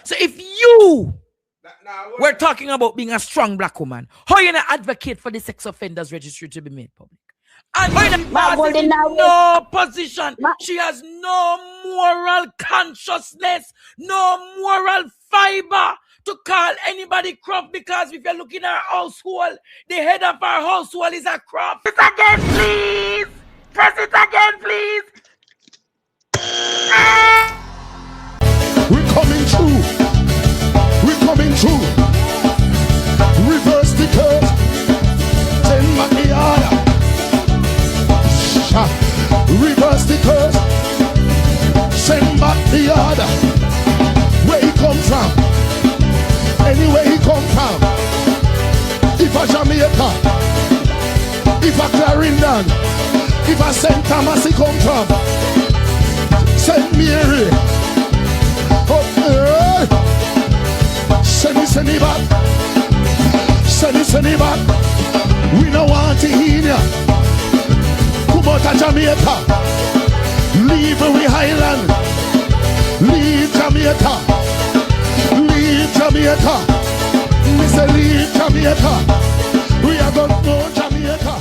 So if you we're talking about being a strong black woman, how you gonna advocate for the sex offenders registry to be made public? And in no position. She has no moral consciousness, no moral fiber to call anybody crop, because if you look in our household, the head of our household is a crop. Press it again, please. Press it again, please. We're coming through. We're coming through. Reverse the curse. Send back the order. Reverse the curse. Send back the order. Where he come from? Anywhere he come from. If a Jamaica, if a Clarendon, if a St. Thomas he come from, St. Mary, send it back. Send it back. We don't want to hear ya. Come out of Jamaica. Leave we Highland. Leave Jamaica. Leave Jamaica. We say leave Jamaica. We are going to go Jamaica.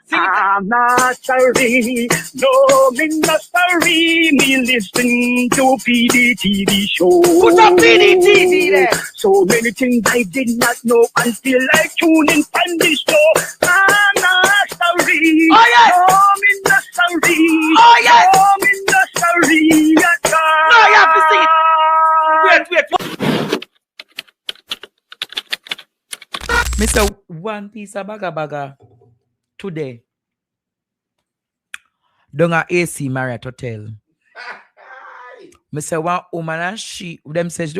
I'm not sorry, no, me not sorry. Me listen to Pdtv show. Put up Pdtv there. So many things I did not know until I tuned in on this show. I'm not sorry. Oh yes. No, me not sorry. Oh yes. No, me not sorry at all. No, you have to sing it. Wait. Mr. One piece of baga today. Down at AC Marriott Hotel. Me say one woman and them says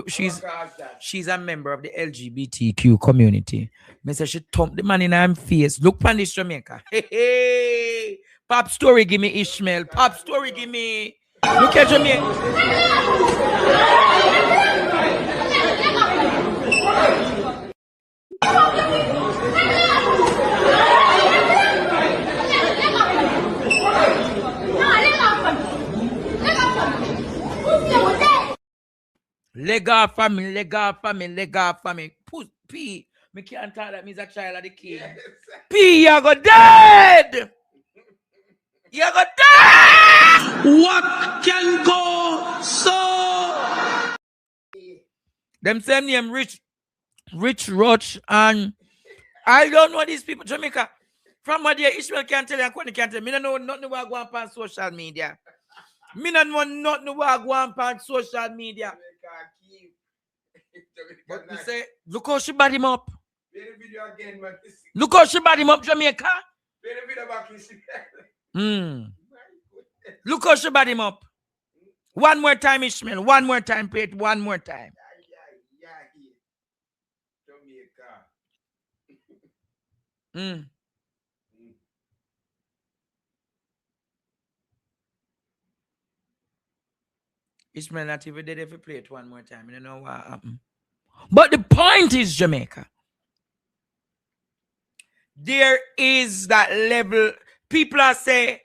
she's a member of the LGBTQ community. Me say she thumped the man in her face. Look on this Jamaica. Hey. Pop story give me Ishmael. Pop story give me. Look at Jamaica. Legal family. Put P. Me can't tell that means a child of the king. Yes. P, you go dead. You go dead. What can go so? Them same name Rich Roach, and I don't know these people. Jamaica. From what the Ishmael can't tell you, and Kwani can't tell me. I don't know nothing about going on social media. Me don't know nothing about going on social media. But we say, look how she bad him up. Look how she bad him up, Jamaica. Look how she bad him up. One more time, Ishmael. One more time, Pete. One more time. Ishmael not even did if you play it one more time. You don't know what happened. But the point is, Jamaica, there is that level. People are saying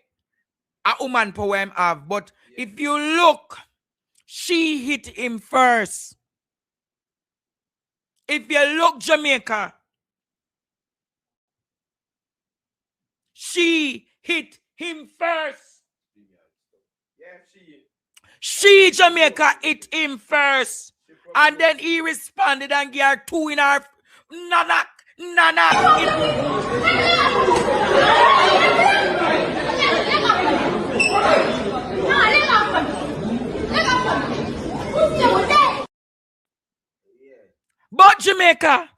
a woman power him have, but if you look, she hit him first. If you look, Jamaica, she hit him first. She, Jamaica, hit him first. And then he responded and gave her two in her nanak. But Jamaica,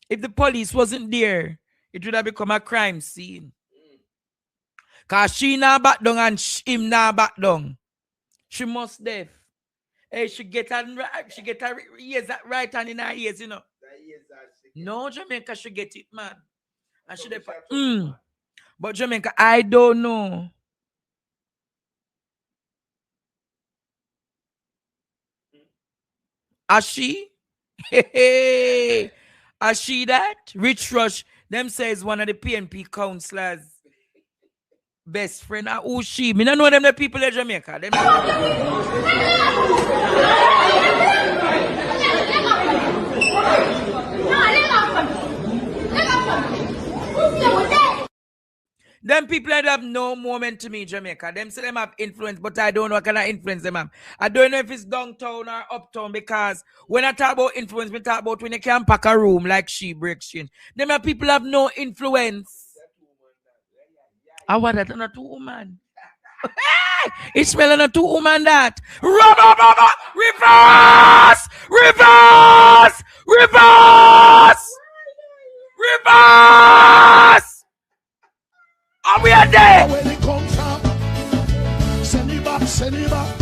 if the police wasn't there, it would have become a crime scene. Cause she now back down and him now back down. She must deaf. Hey, she get her ears right hand in her ears, you know. No, Jamaica, she get it, man. And she But Jamaica, I don't know. As she? Hey, as she that? Rich Rush, them says one of the PNP counselors. Best friend, who she? Me don't know them the people in Jamaica. Them Them people that have no moment to me, Jamaica. Them say them have influence, but I don't know what kind of influence them have. I don't know if it's downtown or uptown, because when I talk about influence, we talk about when you can pack a room like she breaks in. Them people have no influence. I want that on a 2 woman. It's smelling a 2 woman that. Reverse! Reverse! Reverse! Reverse! And we are there. Where they come from, send it back, send it back.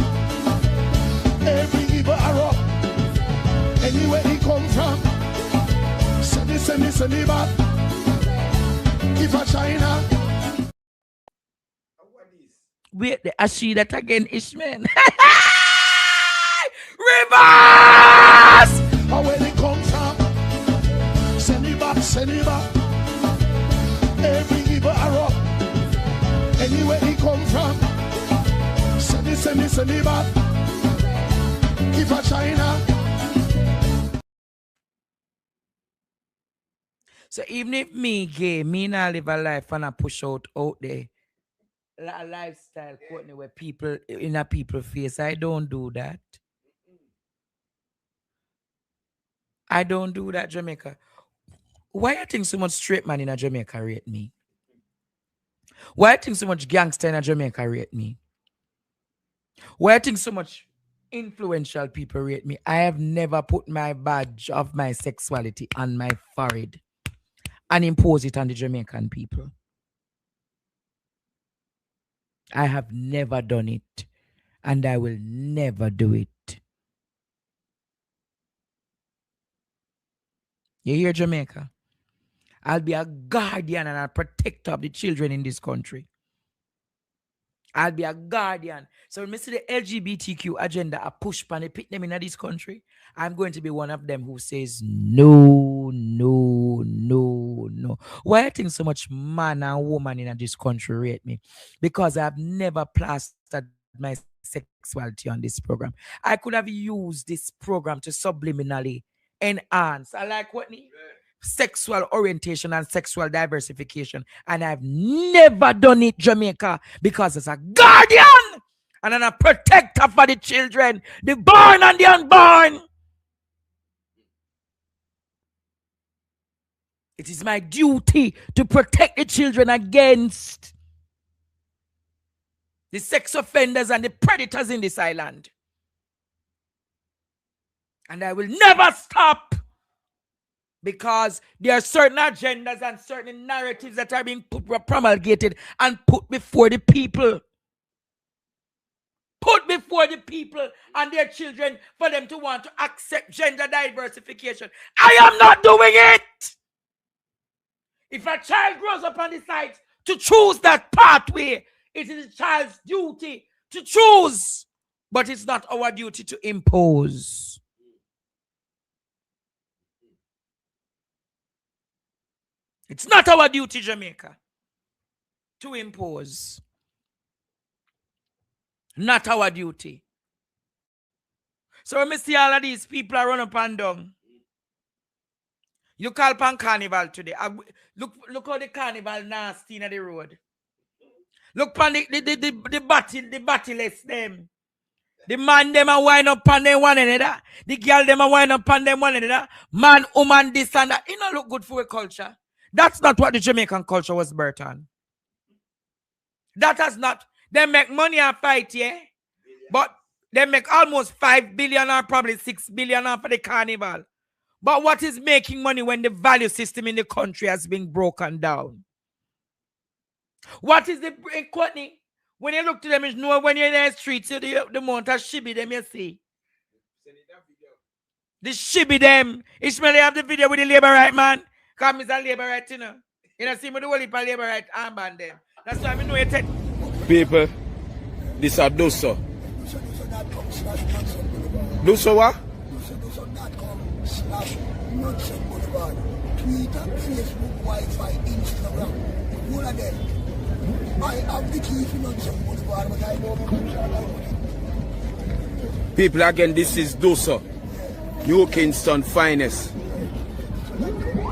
Every evil arrow, anywhere he come from, send it back. If a China. Wait, I see that again, Ishmael. Reverse! And where they come from, send it back, send it back. Every evil arrow, anywhere he come from, send it back. If a China. So even if me gay, me not live a life and I push out there a lifestyle where people in a people face, I don't do that. I don't do that, Jamaica. Why you think so much straight man in a Jamaica rate me? Why you think so much gangster in a Jamaica rate me? Why you think so much influential people rate me? I have never put my badge of my sexuality on my forehead and impose it on the Jamaican people. I have never done it, and I will never do it. You hear, Jamaica? I'll be a guardian and a protector of the children in this country. I'll be a guardian. So when I see the LGBTQ agenda a push and they pick them in this country, I'm going to be one of them who says no, no, no, no. Why I think so much man and woman in this country rate me? Because I have never plastered my sexuality on this program. I could have used this program to subliminally enhance. I like what sexual orientation and sexual diversification, and I've never done it, Jamaica, because as a guardian and a protector for the children, the born and the unborn. It is my duty to protect the children against the sex offenders and the predators in this island. And I will never stop, because there are certain agendas and certain narratives that are being promulgated and put before the people. Put before the people and their children for them to want to accept gender diversification. I am not doing it. If a child grows up and decides to choose that pathway, it is a child's duty to choose. But it's not our duty to impose. It's not our duty, Jamaica, to impose. Not our duty. So when I see all of these people are run up and down, you call upon carnival today. Look how the carnival nasty in the road. Look upon the battleless them. The man them a wind up on them one another. The girl them a wind up on them one another. Man, woman, this and that. It don't look good for a culture. That's not what the Jamaican culture was built on. That has not. They make money and fight, yeah? But they make almost 5 billion or probably 6 billion for the carnival. But what is making money when the value system in the country has been broken down? What is the Courtney? When you look to them, you know when you're in the streets, you the amount of shibby them you see. The shibby them. Ishmael, you have the video with the labor right man. Because it's a labor right, you know. You know, see me the whole heap of labor right armband them. That's why I know you take. People, this are Doso. Doso what? Twitter, Facebook, Wi-Fi, Instagram. All of them. I have the key to Nonsense Boulevard, but I don't. People, again, this is Doso. New Kingston finest.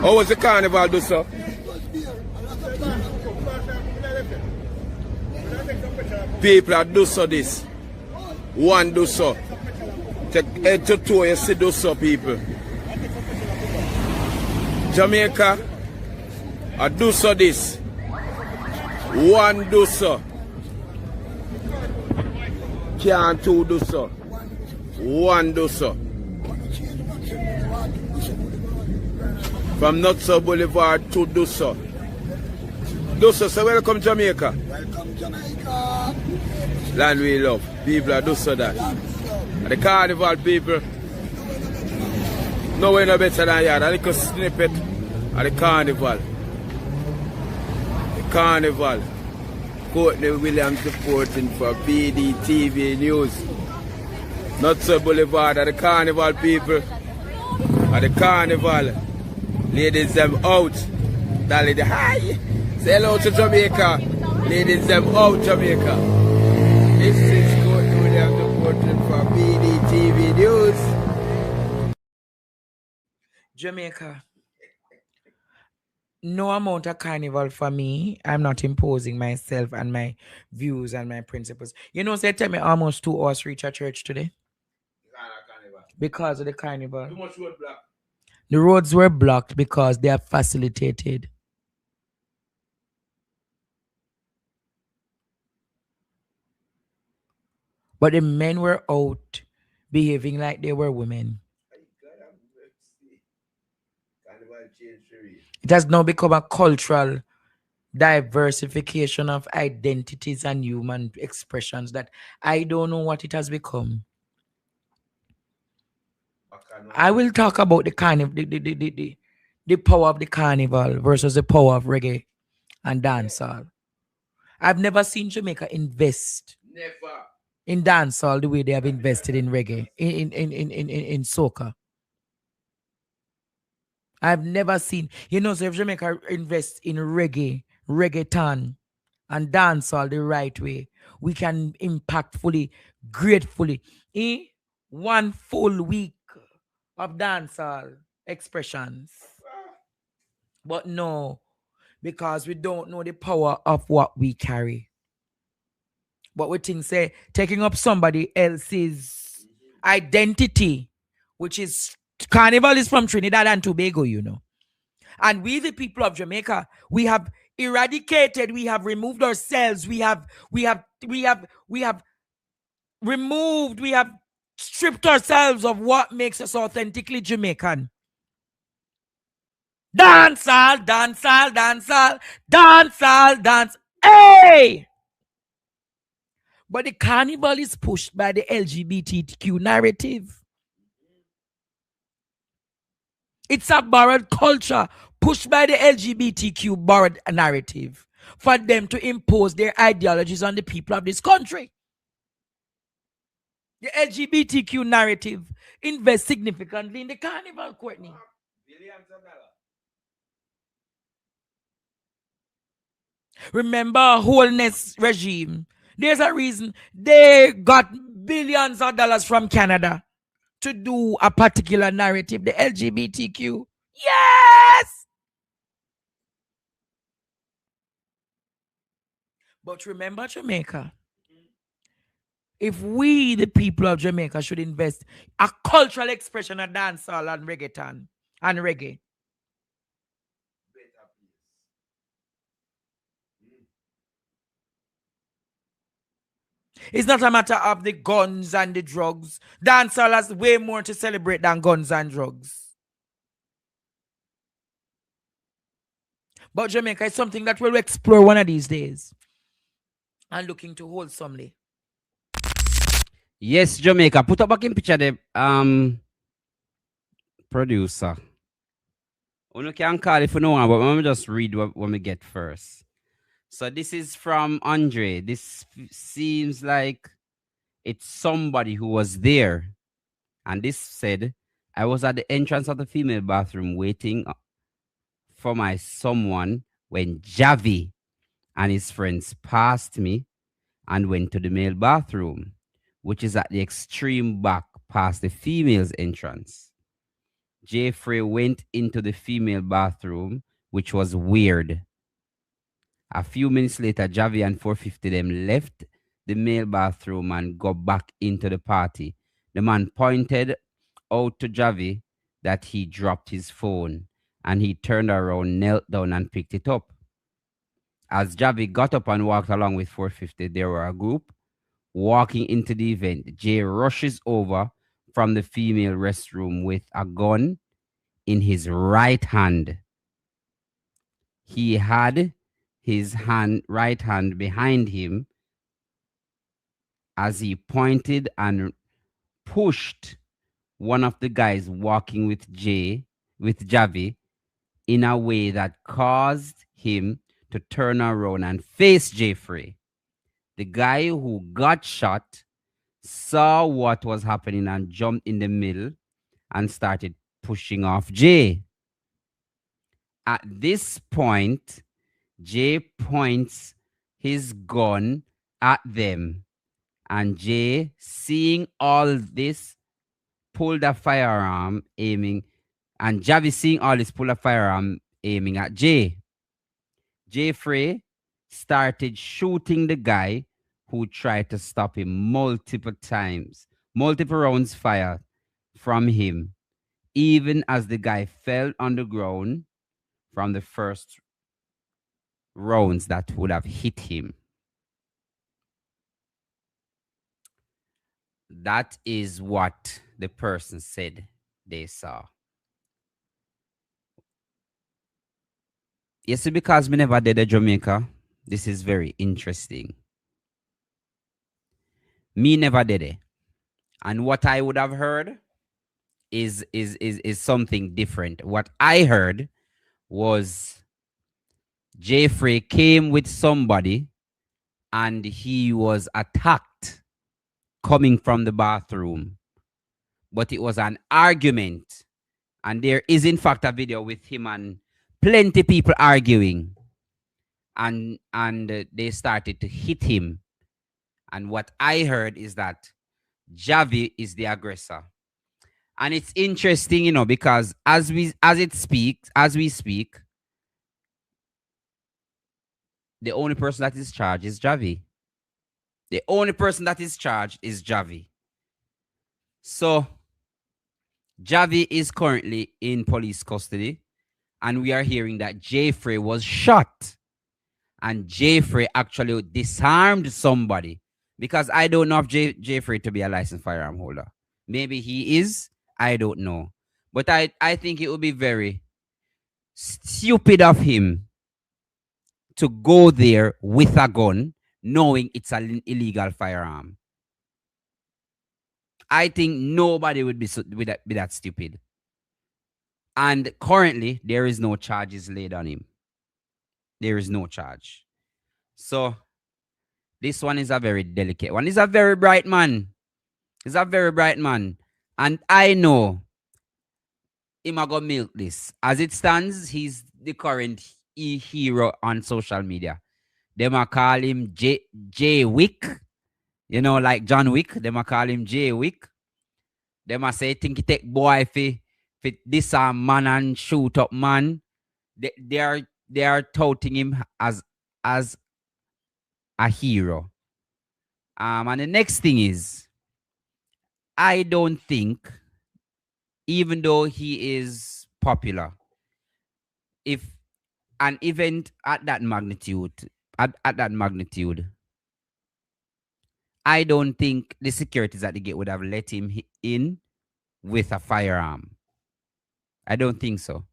How was the carnival, Doso? people are do so this. One do so. Take head to toe, you see do so people. Jamaica, I do so this. One do so. Can't two do so. One do so. From Nutso Boulevard to Dusso. Dusso, so welcome Jamaica. Welcome Jamaica. Land we love. People are Dusso that. And the carnival people. No way no better than that. A little snippet of the carnival. The carnival. Courtney Williams reporting for Pdtv News. Nutso Boulevard at the carnival people. At the carnival. Ladies them out. Dolly the hi. Say hello to Jamaica. Ladies them out Jamaica. This is Courtney Williams reporting for Pdtv News. Jamaica. No amount of carnival for me. I'm not imposing myself and my views and my principles. You know, they tell me almost 2 hours reach a church today. Because of the carnival. Too much road block. The roads were blocked because they are facilitated. But the men were out behaving like they were women. It has now become a cultural diversification of identities and human expressions that I don't know what it has become. I will talk about the carnival, the power of the carnival versus the power of reggae and dancehall. I've never seen Jamaica invest in dancehall the way they have invested in reggae, in soca. I've never seen, you know, so if Jamaica invests in reggaeton, and dancehall the right way, we can impactfully, gratefully, in 1 full week of dancehall expressions. But no, because we don't know the power of what we carry. But we think, say, taking up somebody else's identity, which is, carnival is from Trinidad and Tobago, you know. And we, the people of Jamaica, we have eradicated, we have removed ourselves, we have removed, we have stripped ourselves of what makes us authentically Jamaican. Dancehall, dancehall, dancehall, dancehall, dance. Hey! But the carnival is pushed by the LGBTQ narrative. It's a borrowed culture pushed by the LGBTQ borrowed narrative for them to impose their ideologies on the people of this country. The LGBTQ narrative invests significantly in the carnival, Courtney. Remember wholeness regime. There's a reason they got billions of dollars from Canada to do a particular narrative, the LGBTQ. Yes! But remember Jamaica. If we, the people of Jamaica, should invest a cultural expression of dancehall and reggaeton and reggae, it's not a matter of the guns and the drugs. Dancehall has way more to celebrate than guns and drugs. But Jamaica is something that we'll explore one of these days and look into wholesomely. Yes, Jamaica. Put up back in picture the producer. You can call if you know one, but let me just read what we get first. So this is from Andre. This seems like it's somebody who was there. And this said, I was at the entrance of the female bathroom waiting for my someone when Javi and his friends passed me and went to the male bathroom, which is at the extreme back past the female's entrance. Jeffrey went into the female bathroom, which was weird. A few minutes later, Javi and 450 them left the male bathroom and go back into the party. The man pointed out to Javi that he dropped his phone, and he turned around, knelt down, and picked it up. As Javi got up and walked along with 450, there were a group walking into the event. Jay rushes over from the female restroom with a gun in his right hand. He had his right hand behind him as he pointed and pushed one of the guys walking with Javi, in a way that caused him to turn around and face Jeffrey. The guy who got shot saw what was happening and jumped in the middle and started pushing off Jay. At this point, Jay points his gun at them, and Jay, seeing all this, pulled a firearm aiming, and Javi, seeing all this, pulled a firearm aiming at Jay. Jeffrey started shooting the guy who tried to stop him multiple times. Multiple rounds fired from him, even as the guy fell on the ground from the first rounds that would have hit him. That is what the person said they saw. You see, because me never did a Jamaica, this is very interesting. Me never did it. And what I would have heard is something different. What I heard was Jeffrey came with somebody and he was attacked coming from the bathroom. But it was an argument. And there is in fact a video with him and plenty people arguing. And they started to hit him. And what I heard is that Javi is the aggressor. And it's interesting, you know, because as we speak, the only person that is charged is Javi. The only person that is charged is Javi. So Javi is currently in police custody, and we are hearing that Jeffrey was shot. And Jeffrey actually disarmed somebody. Because I don't know if Jeffrey to be a licensed firearm holder. Maybe he is. I don't know. But I think it would be very stupid of him to go there with a gun, knowing it's an illegal firearm. I think nobody would be that stupid. And currently, there is no charges laid on him. There is no charge. So this one is a very delicate one. He's a very bright man. He's a very bright man. And I know him a go milk this. As it stands, he's the current hero on social media. They might call him J Wick. You know, like John Wick. They might call him J Wick. They might say, think he take boy for this man and shoot up man. They are touting him as a hero. And the next thing is, I don't think, even though he is popular, if an event at that magnitude, I don't think the securities at the gate would have let him in with a firearm. I don't think so.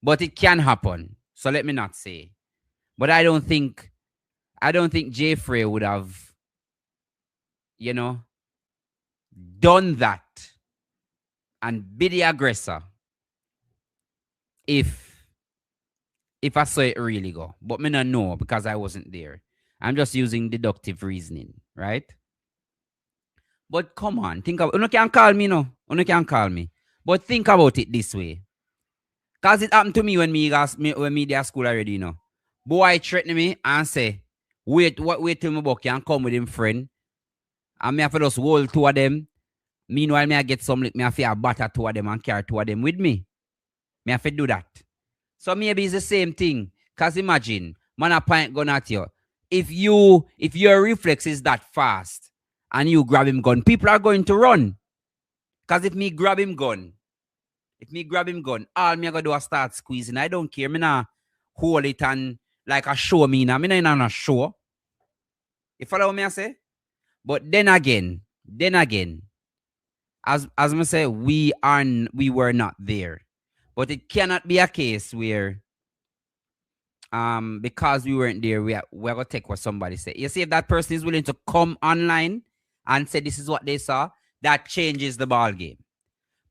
But it can happen. So let me not say. But I don't think Jeffrey would have, you know, done that and be the aggressor if I saw it really go. But me not know because I wasn't there. I'm just using deductive reasoning, right? But come on, think about it. You can't call me, no. You can't call me. But think about it this way. Because it happened to me when me at school already, you know. Boy threaten me and say, wait till my boy can come with him friend. And me have to just hold two of them. Meanwhile, me I get some lick, me have to batter two of them and carry two of them with me. Me have to do that. So maybe it's the same thing. Because imagine, man a point gun at you. if your reflex is that fast and you grab him gun, people are going to run. Because if me grab him gun, all me gonna do is start squeezing. I don't care. Me nah hold it and like a show me now. Me nah in a show. You follow me I say? But then again, as I say, we were not there. But it cannot be a case where because we weren't there, we're gonna take what somebody said. You see, if that person is willing to come online and say this is what they saw, that changes the ball game.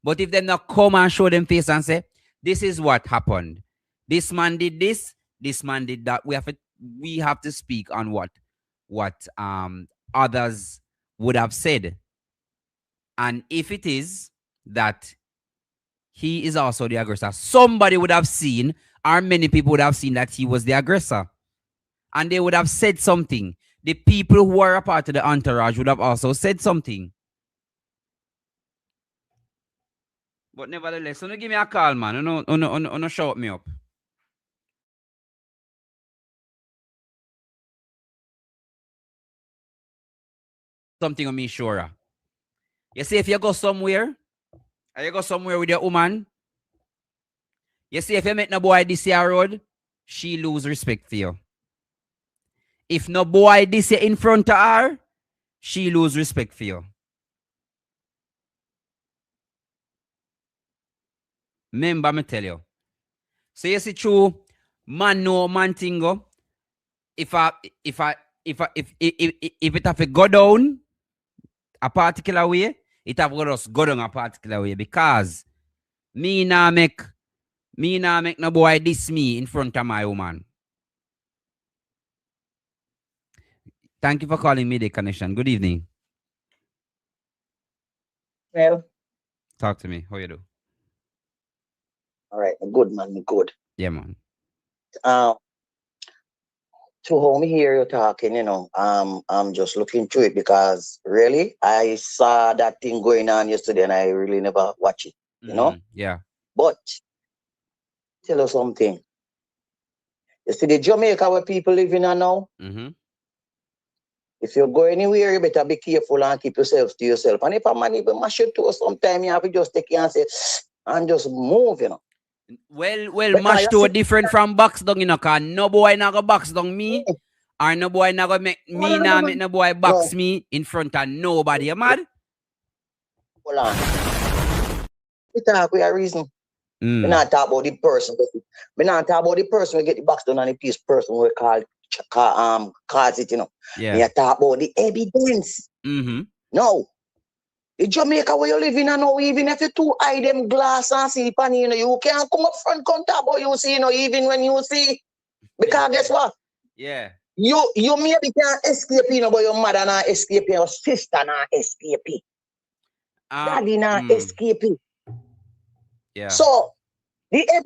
But if they not come and show them face and say, this is what happened. This man did this, this man did that. We have to speak on what others would have said. And if it is that he is also the aggressor, somebody would have seen, or many people would have seen that he was the aggressor. And they would have said something. The people who are a part of the entourage would have also said something. But nevertheless, don't give me a call, man. No shout me up. Something on me, sure. You see, if you go somewhere, and you go somewhere with your woman, you see, if you make no boy this year road, she lose respect for you. If no boy this year in front of her, she lose respect for you. Remember me tell you. So you see true, man no man tingo. If it have to go down a particular way, it have to just go down a particular way because me nah make no boy diss me in front of my woman. Thank you for calling me the connection. Good evening. Well, talk to me. How you do? All right, good man, good. Yeah, man. To home hear you talking, I'm just looking through it because really I saw that thing going on yesterday and I really never watch it, you know? Yeah. But tell us something. You see the Jamaica where people living in now? Mm-hmm. If you go anywhere, you better be careful and keep yourself to yourself. And if a man even mash you to sometime, you have to just take it and say, and just move, Well, mash to different from box down, cause no boy not go box down me, or no boy not go make me now make no boy box me in front of nobody. You mad? Hold on. We talk with a reason. We not talk about the person. We not talk about the person we get the box done and the piece person we call cause it, Yeah. We talk about the evidence. Mm-hmm. No. In Jamaica where you live in now, even if you two eye them glass and see pan, you can't come up front come talk about you see, even when you see. Because guess what? Yeah. You maybe can't escape, but your mother not escape, your sister not escape. Daddy not escape. Yeah. So let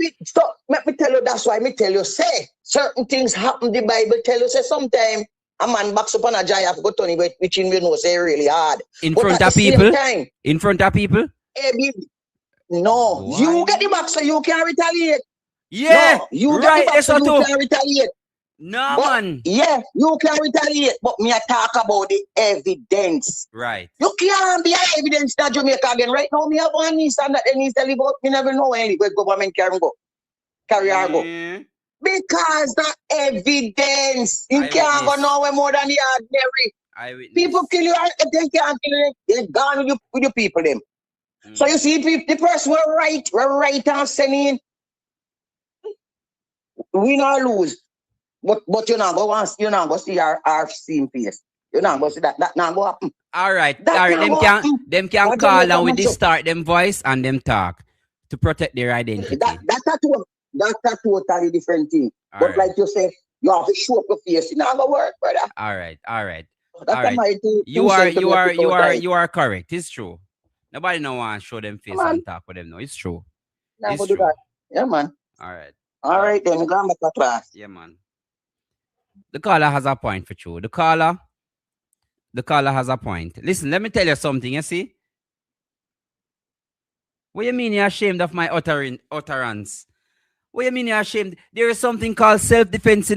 me tell you, that's why me tell you, say certain things happen. The Bible tell you, say sometimes a man backs up on a giant go turn it, which in we know say really hard. In front of people? In front of people? No. Why? You get the back so you can retaliate. Yeah. No, you get the back so you can retaliate. No, but, man. Yeah, you can retaliate, but me I talk about the evidence. Right. You can't be evidence that Jamaica again. Right now, me have one niece and that needs to live out. Me never know when the government carry her go. Because the evidence. You can't go nowhere more than the ordinary. People kill you, they can't kill you. They're gone with your people, them. So you see, the person we're right and saying, we not lose. But you're not going to see our same face. You're not going to see that not go happen. All right. Them can call and we distort them voice and them talk to protect their identity. That's a totally different thing. All but right. Like you said, you have to show up your face. It's not going to work, brother. All right. That's all right. You are correct. It's true. Nobody no want to show them face and talk with them. No, it's true. It's true. Yeah, man. All right. All right, then. Go back to class. Yeah, man. The caller has a point for you. The caller has a point. Listen, let me tell you something, you see? What do you mean you're ashamed of my utterance? What do you mean you're ashamed? There is something called self-defense,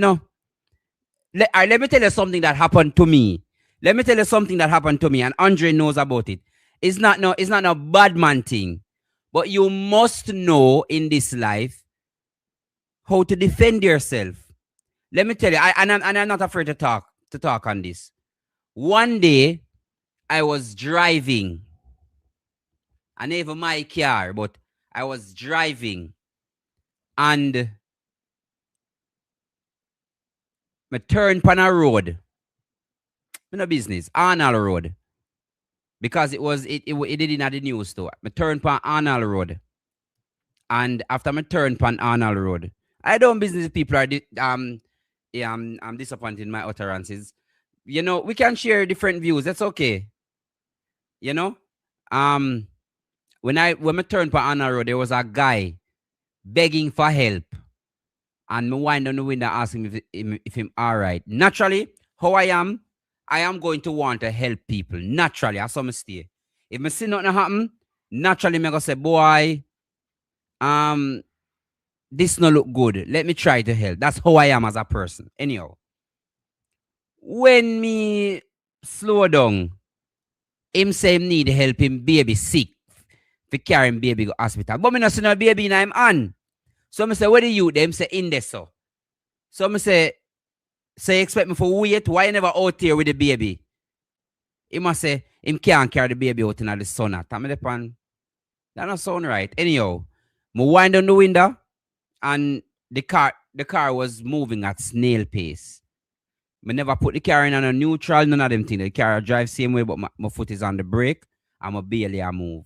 let me tell you something that happened to me. Let me tell you something that happened to me, and Andre knows about it. It's not a bad man thing, but you must know in this life how to defend yourself. Let me tell you, I'm not afraid to talk on this. One day, I was driving, and even my car, but I was driving, and I turned on a road. No business, Arnold Road. Because it didn't have the news too. I turned on Arnold Road. And after I turned on Arnold Road, I don't business people are I'm disappointed in my utterances. You know, we can share different views. That's okay. You know? When I turned on Arnold Road, there was a guy begging for help. And me wind on the window asking if him all right. Naturally, how I am going to want to help people. Naturally, I saw me stay. If me see nothing happen, naturally me go say, boy, this no look good. Let me try to help. That's how I am as a person. Anyhow, when me slow down, him say him need help, him baby sick. To carry him baby go hospital. But me not see no baby in him hand. So me say, what do you? Them say in there so. So me say you expect me for wait? Why you never out here with the baby? He must say, him can't carry the baby out in the sun. That don't sound right. Anyhow, me wind down the window and the car was moving at snail pace. Me never put the car in on a neutral, none of them things. The car drive same way, but my foot is on the brake and my barely I move.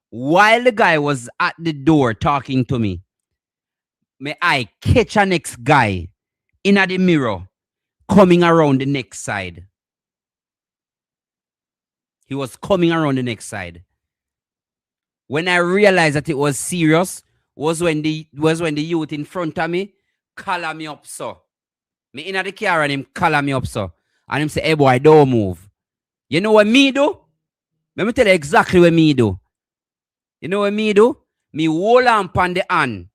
While the guy was at the door talking to me, may I catch a next guy in the mirror coming around the next side. He was coming around the next side. When I realized that it was serious, was when the youth in front of me call me up so. Me in the car and him call me up so. And him say, hey boy, don't move. You know what me do? Let me tell you exactly what me do. You know what me do? Me hold on pan the hand.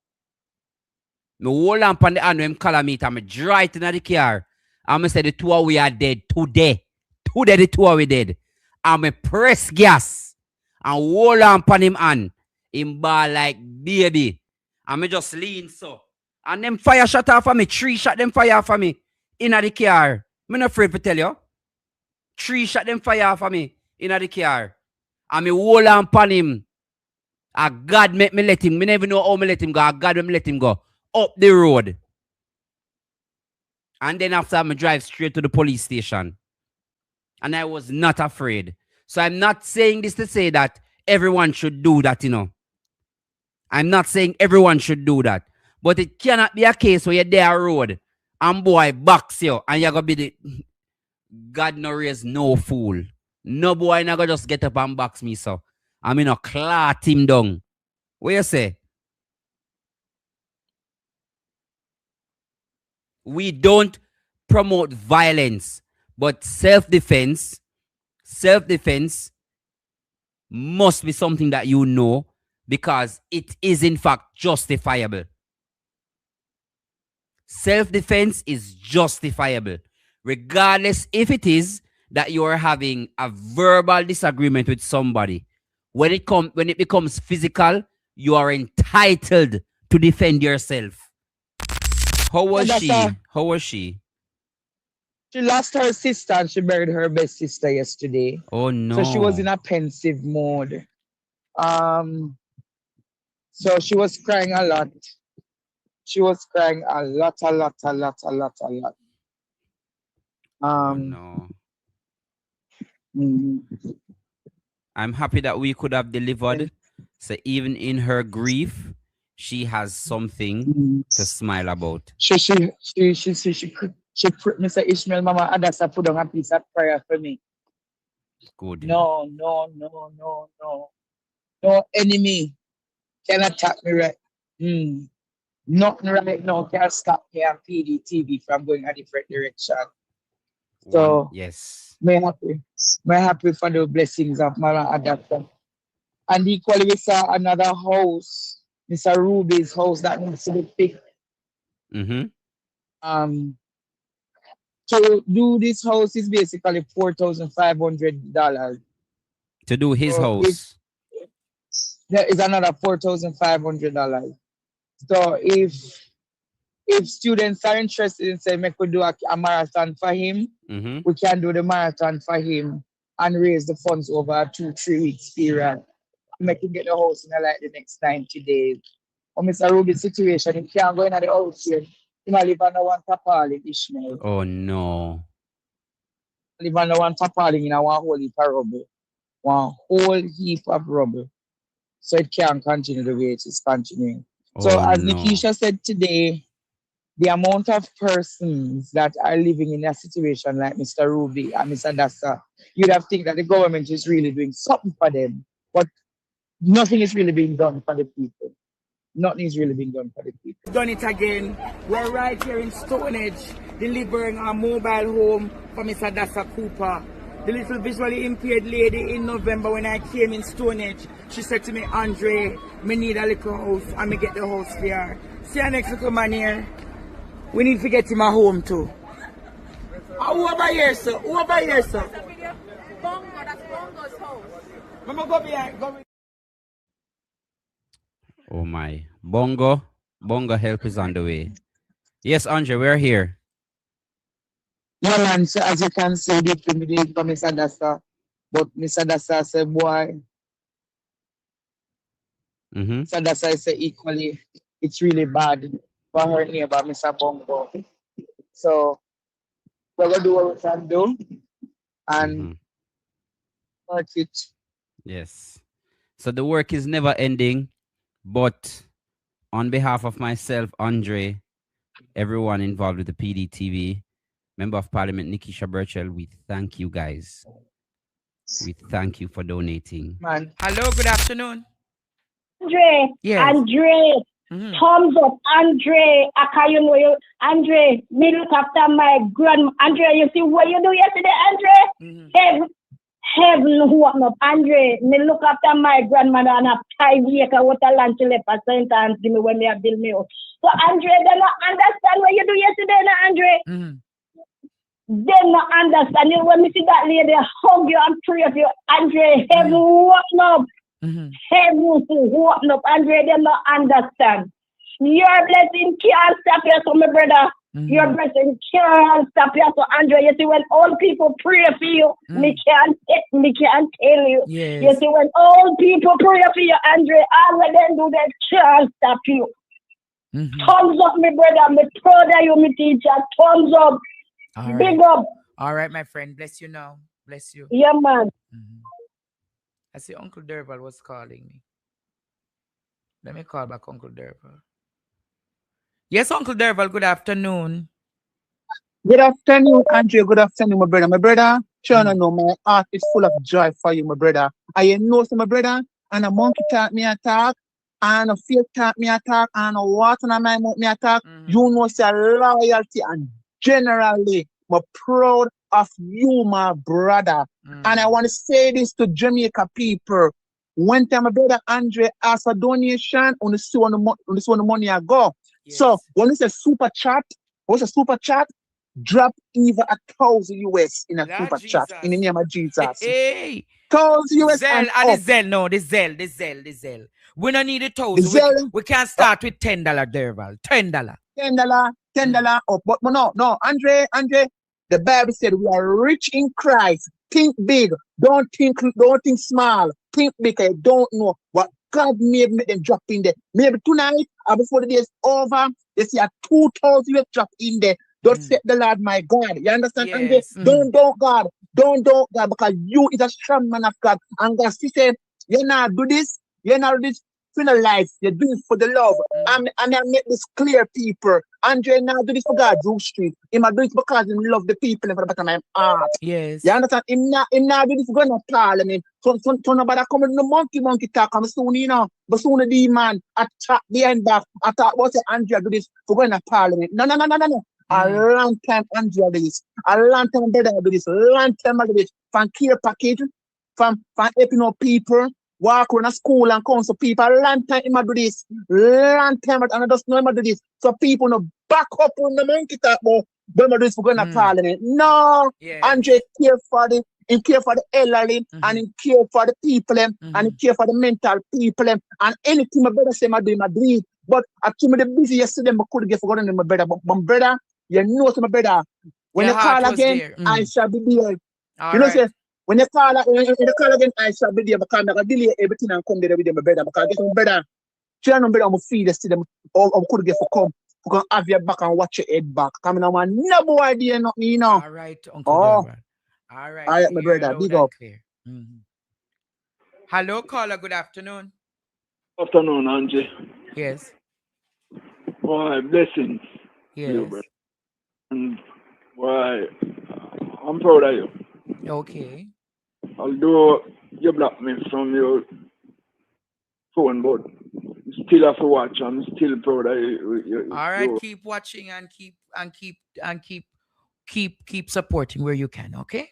Me hold on pan the hand when him call me and me dry it in the car. And me say the two of we are dead today. Today the two of we dead. And me press gas and hold on pan him hand. Him ball like baby. And me just lean so. And them fire shot off of me. 3 shot them fire off of me. In the car. Me not afraid to tell you. 3 shot them fire off of me. In the car. And me hold on pan him. God make me let him. Me never know how me let him go. God make me let him go. Up the road. And then after I drive straight to the police station. And I was not afraid. So I'm not saying this to say that everyone should do that, you know. I'm not saying everyone should do that. But it cannot be a case where you're there road and boy box you and you're going to be the... God no raise no fool. No boy not going to just get up and box me, so. I mean, no clot him down. What you say? We don't promote violence, but self-defense must be something that you know because it is in fact justifiable. Self-defense is justifiable, regardless if it is that you are having a verbal disagreement with somebody. When it becomes physical, you are entitled to defend yourself. How was she? How was she? She lost her sister and she buried her best sister yesterday. Oh no. So she was in a pensive mode. So she was crying a lot. She was crying a lot. Oh no. I'm happy that we could have delivered. So even in her grief, she has something to smile about. Mr. Ishmael, Mama Adasa put on a piece of prayer for me. Good. No enemy can attack me right. Nothing right now can stop me and Pdtv from going a different direction. So yes. I'm happy for the blessings of Mama Adasa. And equally we saw another house, Mr. Ruby's house that needs to be fixed. To do this house is basically $4,500. To do his So if house. there is another $4,500. So if students are interested in saying we could do a marathon for him, we can do the marathon for him and raise the funds over a 2-3 weeks period. Make him get the house in like the next 90 days. Or Mr. Ruby's situation, he can't go in the house here. He might live on the one tapali Ishmael. Oh no. Live on the one tapali in a one whole heap of rubble. One whole heap of rubble. So it can't continue the way it is continuing. So as Nikisha said today, the amount of persons that are living in a situation like Mr. Ruby and Mr. Dassa, you'd have to think that the government is really doing something for them, but nothing is really being done for the people. Nothing is really being done for the people. Done it again. We're right here in Stonehenge, delivering a mobile home for Mr. Dassa Cooper. The little visually impaired lady in November when I came in Stonehenge, she said to me, Andre, me need a little house and me get the house for her. See our next little man here. We need to get him a home too. Who over here, sir? Who over here, sir? Bongo, that's Bongo's house. Mama, go behind. Go behind. Oh my. Bongo help is on the way. Yes, Andre, we're here. Yeah, man, so as you can see, the intimidate for Mr. Dassa. But Mr. Dassa said, boy, Mr. Dassa said equally, it's really bad for her neighbor, Mr. Bongo. So, we're going to do what we can do and work it. Yes. So the work is never ending, but on behalf of myself, Andre, everyone involved with the Pdtv, Member of Parliament Nikisha Burchell, we thank you guys. We thank you for donating. Man. Hello, good afternoon. Andre, yes. Andre, thumbs up, Andre. Andre, me look after my grandma. Andre, you see what you do yesterday, Andre? Heaven open up, Andre. Me look after my grandmother and a 5 acre water land to left and give me when me a build me up. So Andre, they not understand what you do yesterday, Andre. They not understand. You when me see that lady hug you and pray for you, Andre. Heaven open up. Heaven open up, Andre. They not understand. Your blessing can't stop you, so my brother. Your blessing can't stop you, so Andre. You see, when all people pray for you, me can't tell you. Yes. You see, when all people pray for you, Andre, all of them do that can't stop you. Thumbs up, my brother. I'm proud of you, my teacher. Thumbs up. All Big right. up. All right, my friend. Bless you now. Bless you. Yeah, man. I see Uncle Derval was calling me. Let me call back Uncle Derval. Yes, Uncle Derval, good afternoon. Good afternoon, Andre. Good afternoon, my brother. My brother, trying to know my heart is full of joy for you, my brother. I know some my brother, and a monkey talk me attack, and a fake talk me attack, and a water on my mouth me attack. You know, say loyalty, and generally, I'm proud of you, my brother. And I want to say this to Jamaica people. One time, my brother Andre asked for donation on the money I go. Yes. So when we say super chat, drop even $1,000 US in a Lord super Jesus. chat in the name of Jesus. Hey, $1,000 US. Zell, the Zell, no, the Zell. We don't need $1,000. We can start with $10, Derval. $10. $10 up. But no, Andre, the Bible said we are rich in Christ. Think big. Don't think small. Think big. I don't know what God made them drop in there. Maybe tonight or before the day is over, they see a $2,000 drop in there. Don't set the Lord, my God. You understand? Yes. Don't God. Don't God, because you is a strong man of God. And God said, you not do this. You not do this for the life. You do it for the love. And I make this clear, people. Andre not do this for God, Drew Street. He might do it because he love the people and for the bottom of my heart. Yes. You understand? He not do this for going to Parliament. So nobody come in the monkey talk. I'm soon, you know. But soon the man attack behind back. I thought, what's it, Andrea do this for going to Parliament? No. A long time Andrea do this. A long time brother do this. A long time I do this. From care package, from helping out people, walk around a school and counsel people. A long time I do this. Long time and I just know I do this. So people no back up on the monkey talk about Don't do this for going to parliament. No, Andre care for the elderly and he care for the people and he care for the mental people and anything my brother say my do my do it. But I told me the busy yesterday I could get forgotten my brother. But my brother, you know my brother. When you call again, I shall be there. You know say when you call again, I shall be there because I delay everything and come there with my brother because I get my brother. Tell my brother I'm feed the them or could get for come. You can have your back and watch your head back. Coming on, no boy idea, not me, you know. All right, Uncle Delbert. All right, my brother, big up. Hello, caller. Good afternoon. Afternoon, Angie. Yes. Why, blessings. Yes. You, and why, I'm proud of you. Okay. Although you blocked me from your phone, but still have to watch. I'm still proud of you. All right, keep watching and keep supporting where you can. Okay.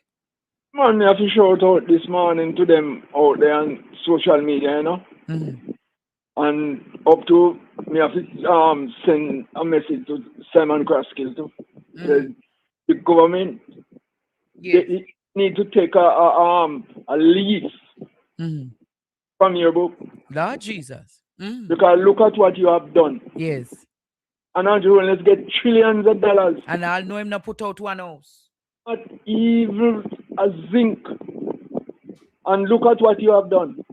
Man, I have to shout out this morning to them out there on social media, you know. And up to me have to send a message to Simon Kraskis too. The government they need to take a leaf from your book. Lord Jesus. Because look at what you have done. Yes. And Andrew, let's get trillions of dollars. And I'll know him not put out one house. Not evil as zinc. And look at what you have done.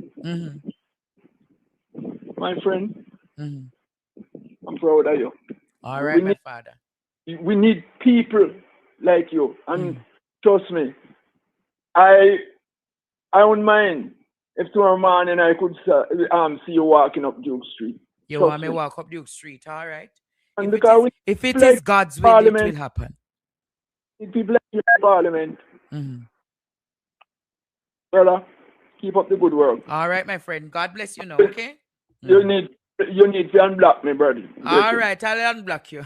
My friend, I'm proud of you. All right, my father. We need people like you. And trust me, I wouldn't mind if tomorrow morning I could see you walking up Duke Street. You want me walk up Duke Street, all right? And if it is God's will, it will happen. People like you in Parliament. Brother, keep up the good work. All right, my friend. God bless you now, okay? You need to unblock me, brother. All right, I'll unblock you.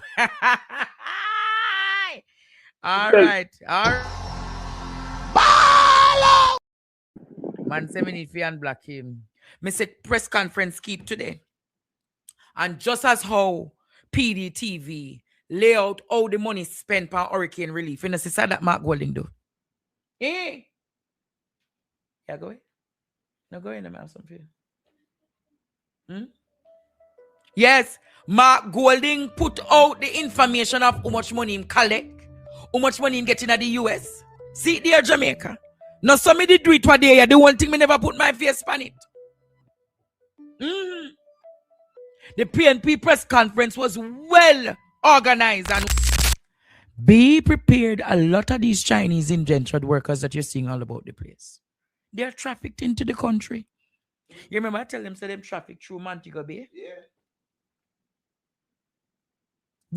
All right. Man say me need to unblock him. Me say press conference keep today. And just as how Pdtv lay out all the money spent on hurricane relief, you know, say that Mark Golding do. Yeah, go ahead. No, go ahead and have some for you. Yes, Mark Golding put out the information of how much money him collect, how much money him getting at the US. See it there, Jamaica. Now somebody do it today. The one thing me never put my face on it. The PNP press conference was well organized and be prepared. A lot of these Chinese indentured workers that you're seeing all about the place, they're trafficked into the country. You remember I tell them, say them traffic through Montego Bay? Yeah.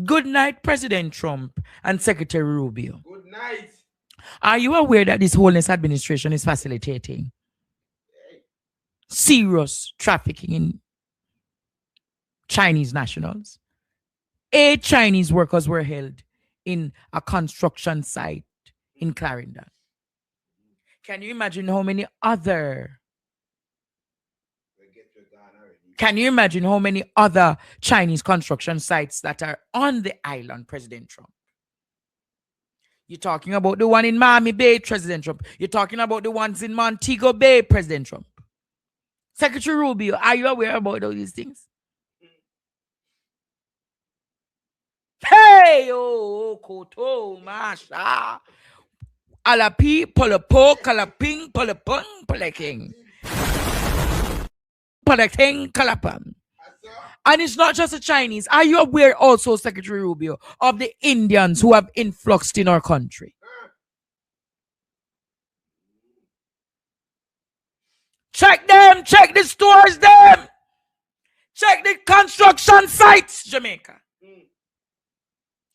Good night, President Trump and Secretary Rubio. Good night. Are you aware that this Holiness administration is facilitating serious trafficking in Chinese nationals? 8 Chinese workers were held in a construction site in Clarendon. Can you imagine how many other Chinese construction sites that are on the island, President Trump? You're talking about the one in Miami Bay, President Trump. You're talking about the ones in Montego Bay, President Trump. Secretary Rubio, are you aware about all these things? Hey, oh, koto, masha. Alapi, polapo, kalaping, polapung, polaking. Polaking, kalapam. And it's not just the Chinese. Are you aware also, Secretary Rubio, of the Indians who have influxed in our country? Check them, check the stores, them. Check the construction sites, Jamaica.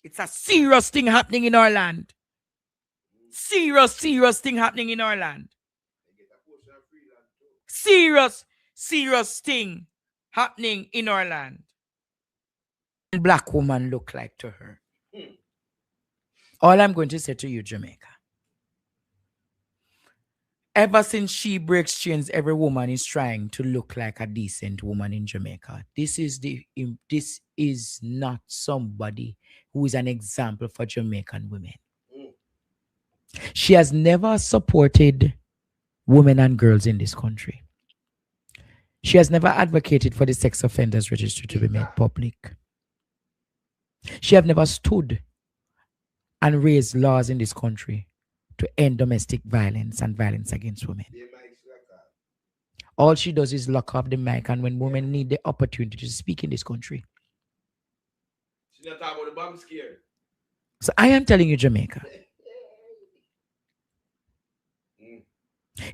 It's a serious thing happening in our land. Serious thing happening in our land. Serious thing happening in our land. Black woman look like to her. All I'm going to say to you, Jamaica, Ever since she breaks chains, every woman is trying to look like a decent woman in Jamaica. This is not somebody who is an example for Jamaican women. She has never supported women and girls in this country. She has never advocated for the sex offenders registry to be made public. She has never stood and raised laws in this country to end domestic violence and violence against women. All she does is lock up the mic, and when women need the opportunity to speak in this country. She's not talking about the bomb scare. So I am telling you, Jamaica.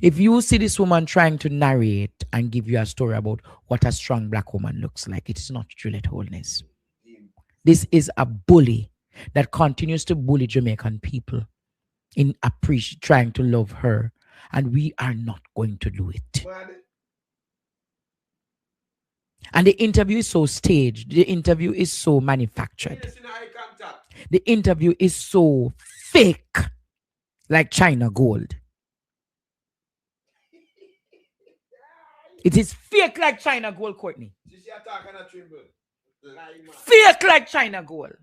If you see this woman trying to narrate and give you a story about what a strong black woman looks like, it is not Juliet Holness. This is a bully that continues to bully Jamaican people in trying to love her, and we are not going to do it. And the interview is so staged. The interview is so manufactured. The interview is so fake, like China gold. It is fake like China gold, Courtney. Fake like China gold.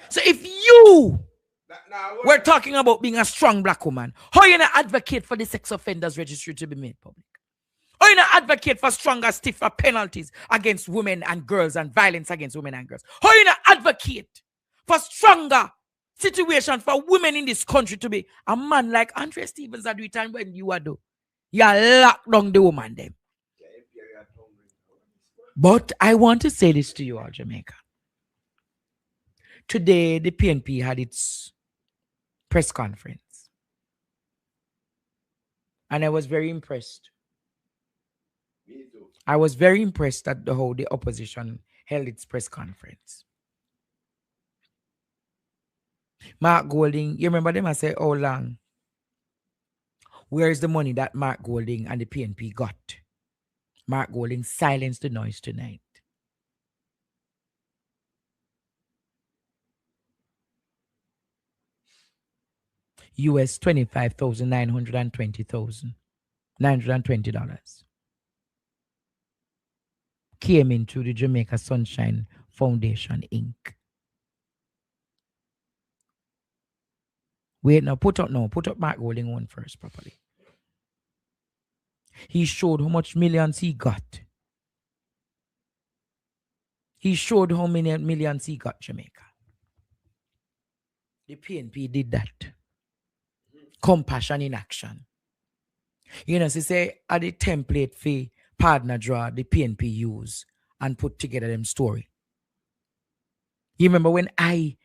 So if you were talking about being a strong black woman, how you not advocate for the sex offenders registry to be made public? How you not advocate for stronger, stiffer penalties against women and girls and violence against women and girls? How you not advocate for stronger situation for women in this country to be a man like Andre Stevens at the time when you are do? You lock down the woman them. But I want to say this to you all, Jamaica. Today, the PNP had its press conference. And I was very impressed. Me too. I was very impressed at how the opposition held its press conference. Mark Golding, you remember them? I said, how long? Where is the money that Mark Golding and the PNP got? Mark Golding silenced the noise tonight. US $25,920 came into the Jamaica Sunshine Foundation, Inc. Wait, now put up Mark Golding one first properly. He showed how much millions he got. He showed how many millions he got, Jamaica. The PNP did that. Compassion in action. You know, she say at the template for partner draw the PNP use and put together them story. You remember when I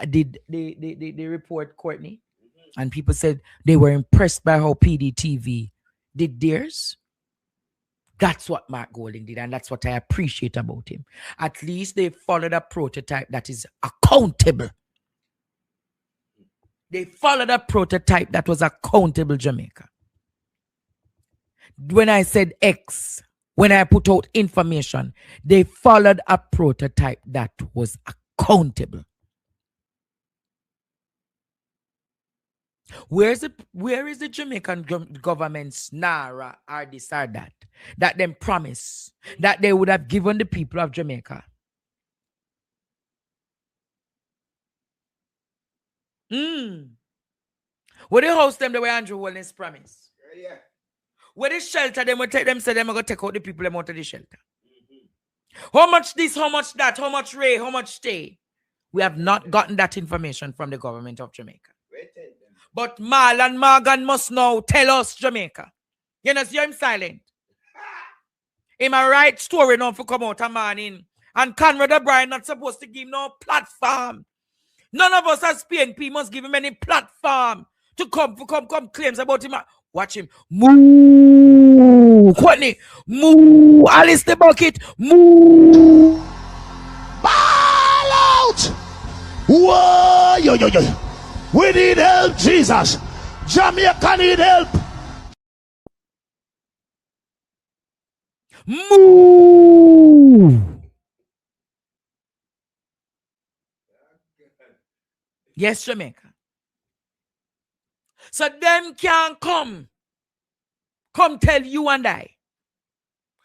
did the report, Courtney, and people said they were impressed by how Pdtv did theirs? That's what Mark Golding did, and that's what I appreciate about him. At least they followed a prototype that is accountable. They followed a prototype that was accountable, Jamaica. When I said X, when I put out information, they followed a prototype that was accountable. Where is the Jamaican government's NARA or this or that them promise that they would have given the people of Jamaica? Where they host them the way Andrew Wellness promise? Yeah. Where they shelter them, we take them, say them are going to take out the people them out of the shelter. How much this, how much that, how much Ray, how much stay? We have not gotten that information from the government of Jamaica. But Mal and Morgan must now tell us, Jamaica. You know, see I'm silent. In my right story now for come out a morning. And Conrad O'Brien not supposed to give no platform. None of us as PNP must give him any platform to come claims about him. Watch him. Moo! Courtney. Moo! Alice the bucket. Moo! Ball out! Whoa! Yo. We need help, Jesus. Jamaica need help. Moo! Yes, Jamaica. So them can come tell you and I.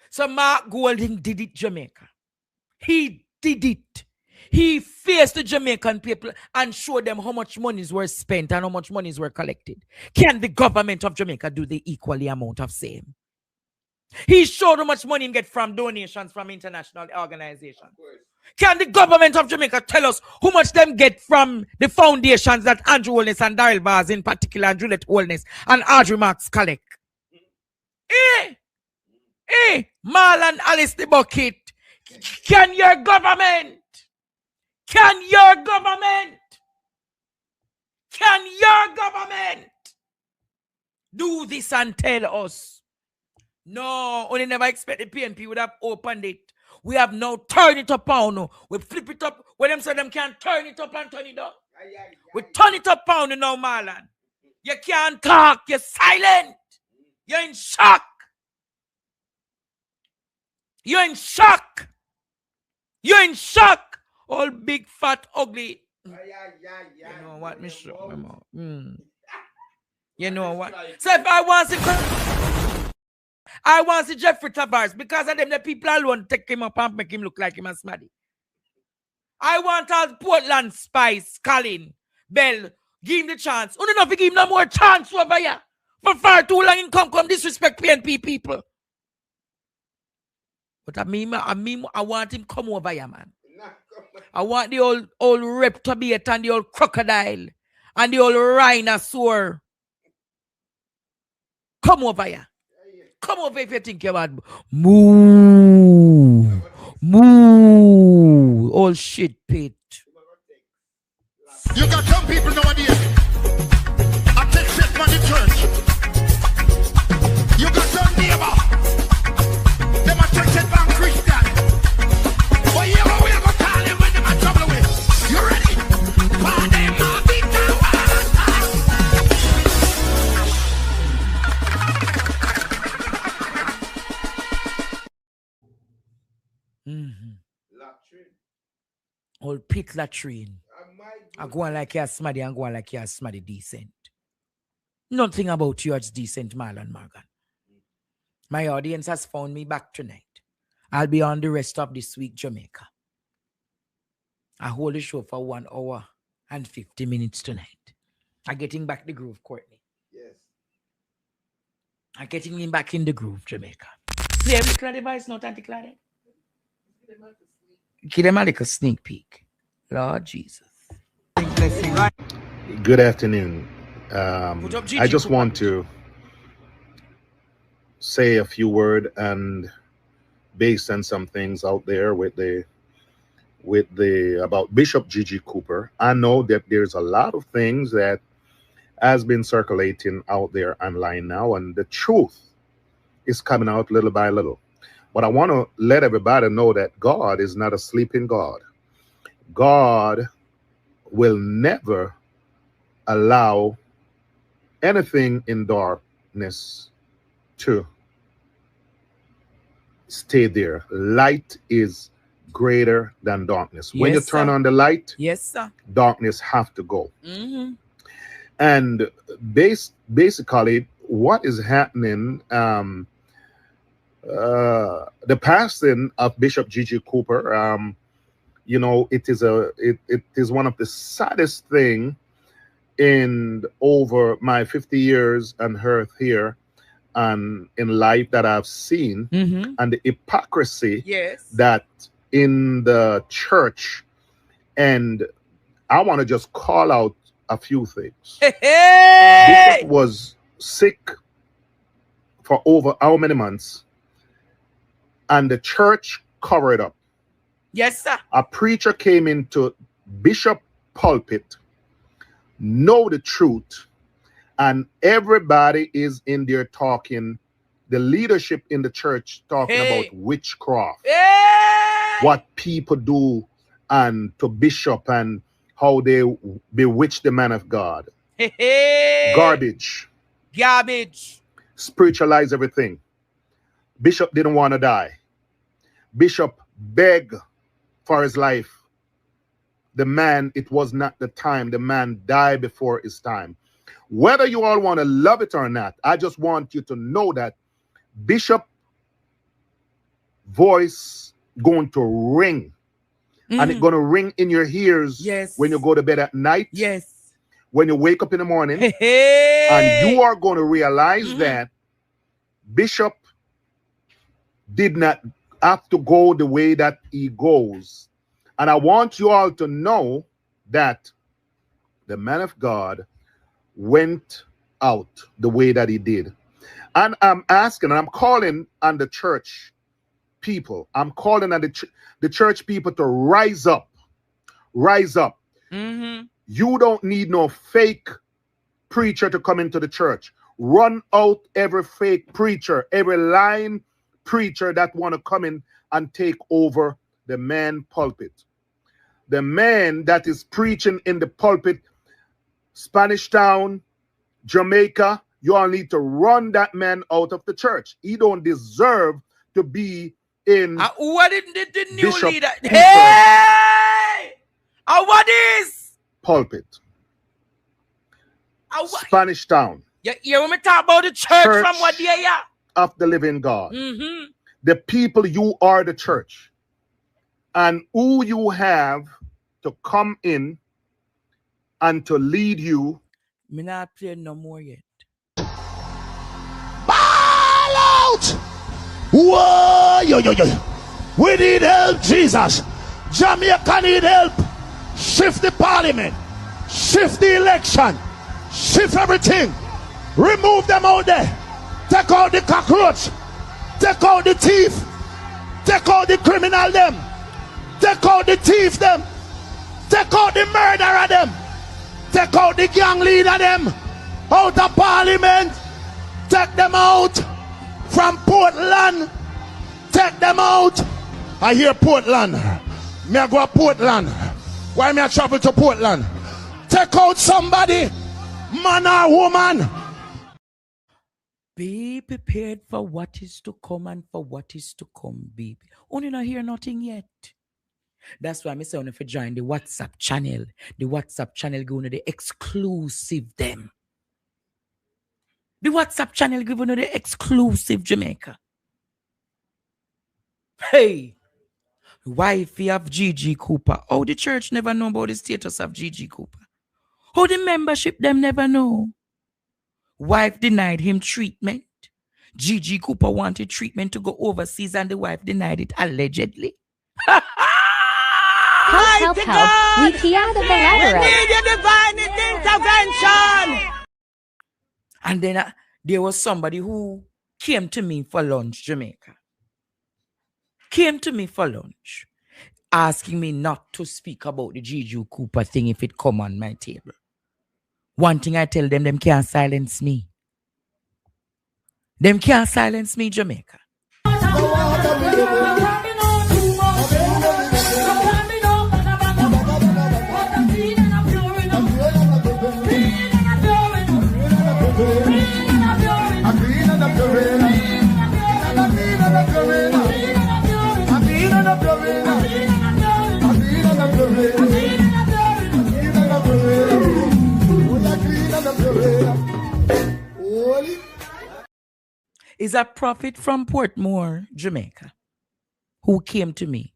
So Mark Golding did it, Jamaica. He did it. He faced the Jamaican people and showed them how much monies were spent and how much monies were collected. Can the government of Jamaica do the equally amount of same? He showed how much money he get from donations from international organizations. Can the government of Jamaica tell us how much them get from the foundations that Andrew Holness and Daryl Bars in particular, and Juliet Holness and Audrey Marks collect? Marlon Alice the Bucket. Can your government do this and tell us? No, only never expect the PNP would have opened it. We have now turned it up now. We flip it up. When them say them can't turn it up and turn it down. We turn it up now, Marlon. You can't talk. You're silent. You're in shock. You're in shock. You're in shock. All big, fat, ugly. You know what, Mr. You know what? So if I want to see Jeffrey Tavares, because of them, the people alone take him up and make him look like him and Smaddy. I want all Portland Spice, Colin, Bell, give him the chance. You don't know if you give him no more chance over here. For far too long, in come disrespect PNP people. But I want him come over here, man. I want the old reptobate and the old crocodile and the old rhinoceros. Come over here. Come over if you think you want. Moo. Old shit pit. You got some people nowadays. I take set from the church. You got some neighbor. Them are take set from Christian. But you know we are going to call them when them are trouble with. You ready? For them are big Old pit latrine. I go on like you're Smaddy and go on like you're Smaddy decent. Nothing about you is decent, Marlon Morgan. My audience has found me back tonight. I'll be on the rest of this week, Jamaica. I hold the show for 1 hour and 50 minutes tonight. I'm getting back the groove, Courtney. Yes. I'm getting him back in the groove, Jamaica. Yeah, we clear the voice note, Auntie Claudia. Give them a little sneak peek. Lord Jesus. Good afternoon. I just want to say a few words and based on some things out there with the about Bishop Gigi Cooper. I know that there's a lot of things that has been circulating out there online now, and the truth is coming out little by little. But I want to let everybody know that God is not a sleeping God. God will never allow anything in darkness to stay there. Light is greater than darkness. When you turn on the light, yes, sir, darkness have to go. And basically, what is happening? The passing of Bishop Gigi Cooper, you know, it is one of the saddest thing in over my 50 years on earth here and in life that I've seen, and the hypocrisy that in the church. And I want to just call out a few things. Bishop was sick for over how many months? And the church covered up. Yes, sir. A preacher came into Bishop pulpit, know the truth, and everybody is in there talking, the leadership in the church talking about witchcraft, what people do and to Bishop and how they bewitch the man of God. Garbage. Spiritualize everything. Bishop didn't want to die. Bishop begged for his life. The man, it was not the time. The man died before his time. Whether you all want to love it or not, I just want you to know that Bishop voice going to ring. And it's going to ring in your ears when you go to bed at night. When you wake up in the morning. And you are going to realize that Bishop did not have to go the way that he goes. And I want you all to know that the man of God went out the way that he did. And I'm asking, and I'm calling on the church people. I'm calling on the church people to rise up. Rise up. You don't need no fake preacher to come into the church. Run out every fake preacher, every lying preacher that want to come in and take over the man pulpit. The man that is preaching in the pulpit, Spanish Town, Jamaica, you all need to run that man out of the church. He don't deserve to be in what did the new Bishop leader? Hey! What is? Pulpit. Spanish Town. Yeah, when we talk about the church from what year? Of the living God. The people, you are the church. And who you have to come in and to lead you. Me not playing no more yet. Ball out! Whoa, yo. We need help, Jesus. Jamaica need help. Shift the parliament. Shift the election. Shift everything. Remove them out there. Take out the cockroach. Take out the thief. Take out the criminal them. Take out the thief them. Take out the murderer them. Take out the gang leader them. Out of parliament. Take them out from Portland. Take them out. I hear Portland. Me I go to Portland. Why me I travel to Portland? Take out somebody. Man or woman. Be prepared for what is to come and for what is to come, baby. Only not hear nothing yet. That's why I say if you join the WhatsApp channel. The WhatsApp channel going to the exclusive them. The WhatsApp channel giving you the exclusive Jamaica. Hey, wifey of Gigi Cooper. Oh, the church never know about the status of Gigi Cooper. Oh, the membership them never know. Wife denied him treatment. Gigi Cooper wanted treatment to go overseas and the wife denied it allegedly. Help. We key out of the letter. We need a divine intervention. And then there was somebody who came to me for lunch, Jamaica. Came to me for lunch, asking me not to speak about the Gigi Cooper thing if it come on my table. One thing I tell them can't silence me. Them can't silence me, Jamaica. Is a prophet from Portmore, Jamaica, who came to me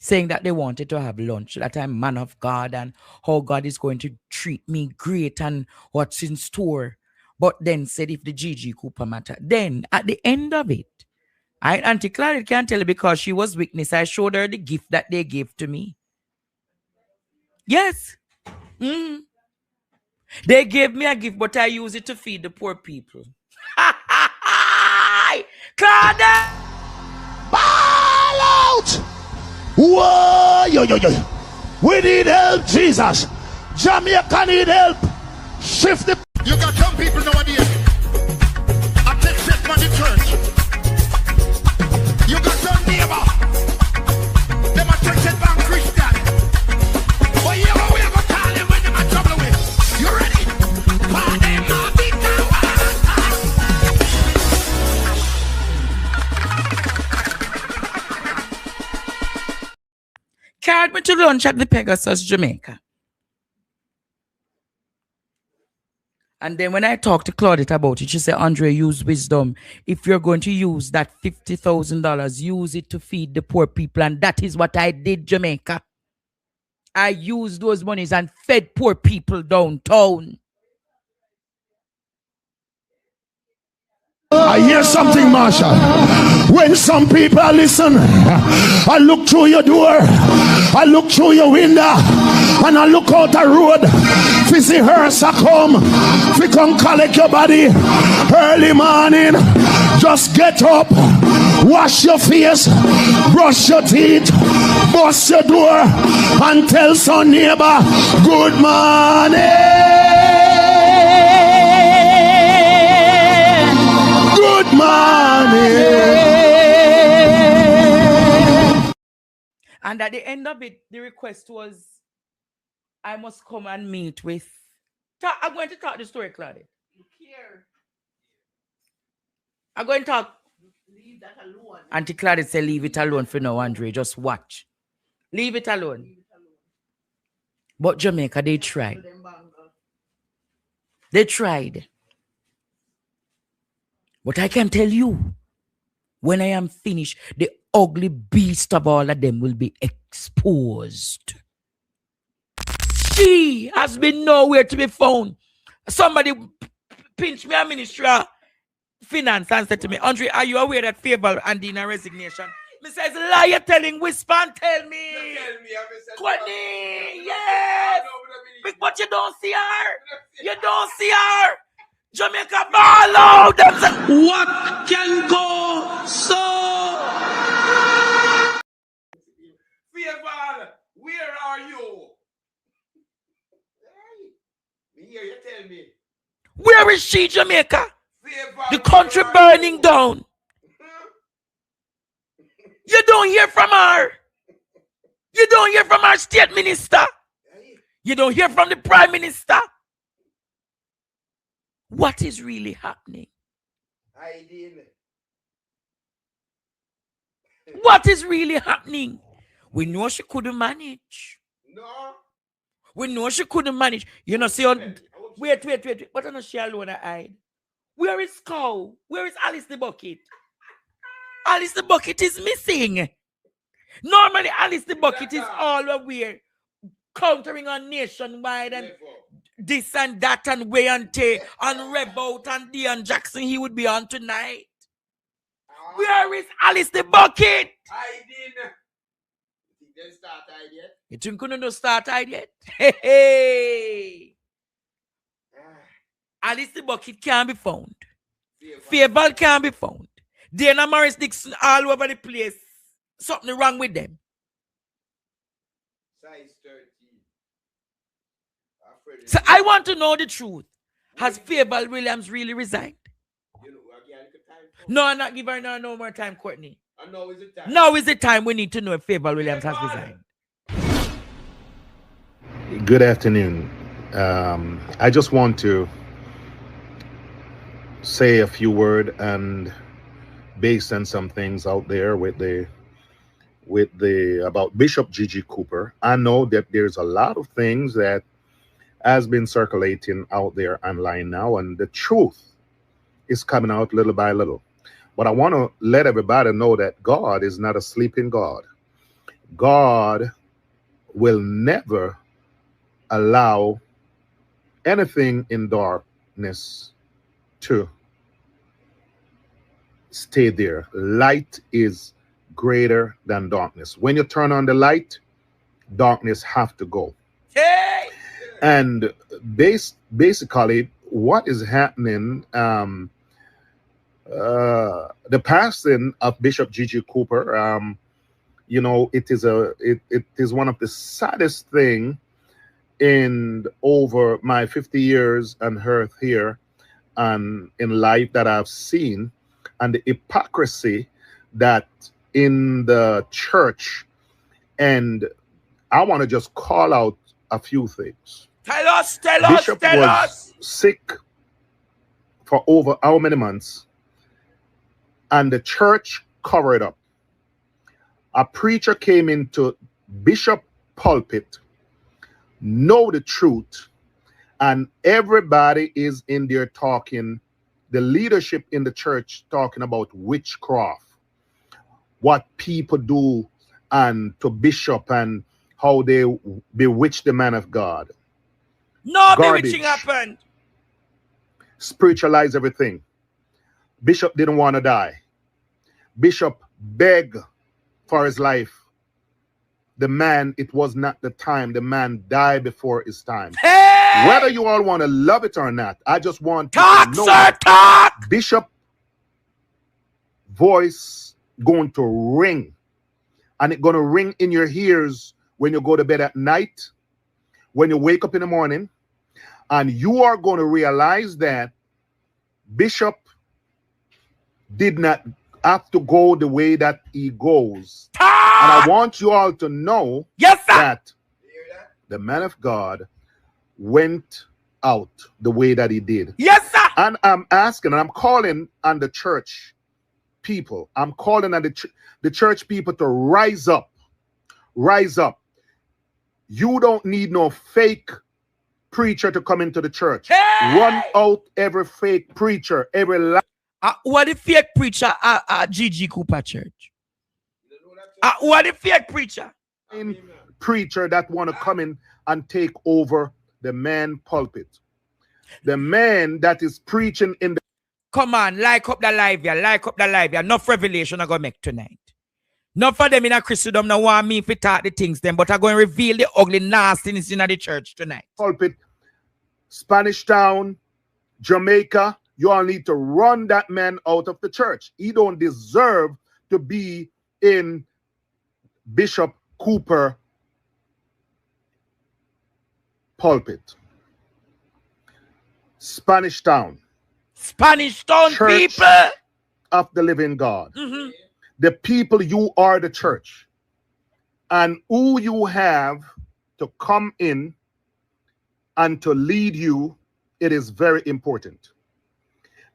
saying that they wanted to have lunch, that I'm man of God and how God is going to treat me great and what's in store. But then said if the Gigi Cooper matter. Then at the end of it, Auntie Claudette can't tell because she was witness. I showed her the gift that they gave to me. Yes. They gave me a gift, but I use it to feed the poor people. Claudette! Ball out! Whoa, yo. We need help, Jesus. Jamaica need help. Shift the... You got some people nowadays. I take set from the church. You got some neighbor. Them are take set from Christian. But you know we ever call them when them are trouble with. You ready? Call them now, big Carried me to lunch at the Pegasus, Jamaica. And then when I talked to Claudette about it, she said, Andre, use wisdom. If you're going to use that $50,000, use it to feed the poor people. And that is what I did, Jamaica. I used those monies and fed poor people downtown. I hear something, Marsha. When some people listen, I look through your door, I look through your window, and I look out the road. Fizzy hearse a come, we come collect your body early morning. Just get up, wash your face, brush your teeth, bust your door, and tell some neighbor, good morning. Good morning. And at the end of it, the request was, I must come and meet with. I'm going to talk the story, Claudia. I'm going to talk. Leave that alone. Auntie Claudia said, leave it alone for now, Andre. Just watch. Leave it alone. But Jamaica, they tried. They tried. But I can tell you, when I am finished, the ugly beast of all of them will be exposed. She has been nowhere to be found. Somebody pinched me a Ministry of Finance and said to me, Andre, are you aware that Favor and Dina resignation? Me says, liar telling, whisper and tell me. Courtney, yes. But you don't see her. You don't see her. Jamaica ball out. What can go so? Favor, where are you? Me hear you tell me. Where is she, Jamaica? Favor, the country burning down. You don't hear from her. You don't hear from our state minister. You don't hear from the prime minister. What is really happening? What is really happening? We know she couldn't manage. No. We know she couldn't manage. You know, see on. Wait. But I know she alone hide. Where is Cow? Where is Alice the Bucket? Alice the Bucket is missing. Normally, Alice the Bucket is all over countering on nationwide and this and that and way and tear and Rev Out and Dion Jackson. He would be on tonight. Where is Alice the Bucket? I didn't. You didn't start hide yet? You think you don't start hide yet? Hey. Alice the Bucket can't be found. Favor can't be found. Dana Morris Dixon all over the place. Something wrong with them. Size 13. So I want to know the truth. Has Favor Williams really resigned? No, I'm not giving her no more time, Courtney. Now is the time. Now is the time we need to know if Favor Williams has resigned. Good afternoon. I just want to say a few words and based on some things out there with the about Bishop Gigi Cooper. I know that there's a lot of things that has been circulating out there online now, and the truth is coming out little by little. But I want to let everybody know that God is not a sleeping God. God will never allow anything in darkness to stay there. Light is greater than darkness. When you turn on the light, darkness have to go. Hey! And basically what is happening, the passing of Bishop Gigi Cooper, you know, it is one of the saddest thing in over my 50 years on earth here and in life that I've seen, and the hypocrisy that in the church. And I want to just call out a few things. Bishop was sick for over how many months, and the church covered up. A preacher came into Bishop pulpit, know the truth, And everybody is in there talking, the leadership in the church talking about witchcraft, what people do and to Bishop and how they bewitch the man of God. No bewitching happened. Spiritualize everything. Bishop didn't want to die. Bishop begged for his life. The man, it was not the time. The man died before his time. Hey! Whether you all want to love it or not, I just want talk, to know sir, talk. Bishop voice going to ring, and it's going to ring in your ears when you go to bed at night, when you wake up in the morning, and you are going to realize that Bishop did not have to go the way that he goes. And I want you all to know that the man of God went out the way that he did. Yes, sir. And I'm asking, and I'm calling on the church people. I'm calling on the church people to rise up. Rise up. You don't need no fake preacher to come into the church. Hey! Run out every fake preacher, every what the fake preacher at GG Cooper Church? What the fake preacher? Preacher that want to come in and take over the man pulpit. The man that is preaching in the... Come on, like up the live, yeah. Like up the live, yeah. Enough revelation I go make tonight. Not for them in a Christendom no want me to talk the things them, but I'm going to reveal the ugly nastiness in the church tonight. Pulpit, Spanish Town, Jamaica, you all need to run that man out of the church. He don't deserve to be in Bishop Cooper pulpit. Spanish Town. Spanish Town church people of the living God. The people, you are the church. And who you have to come in and to lead you, it is very important.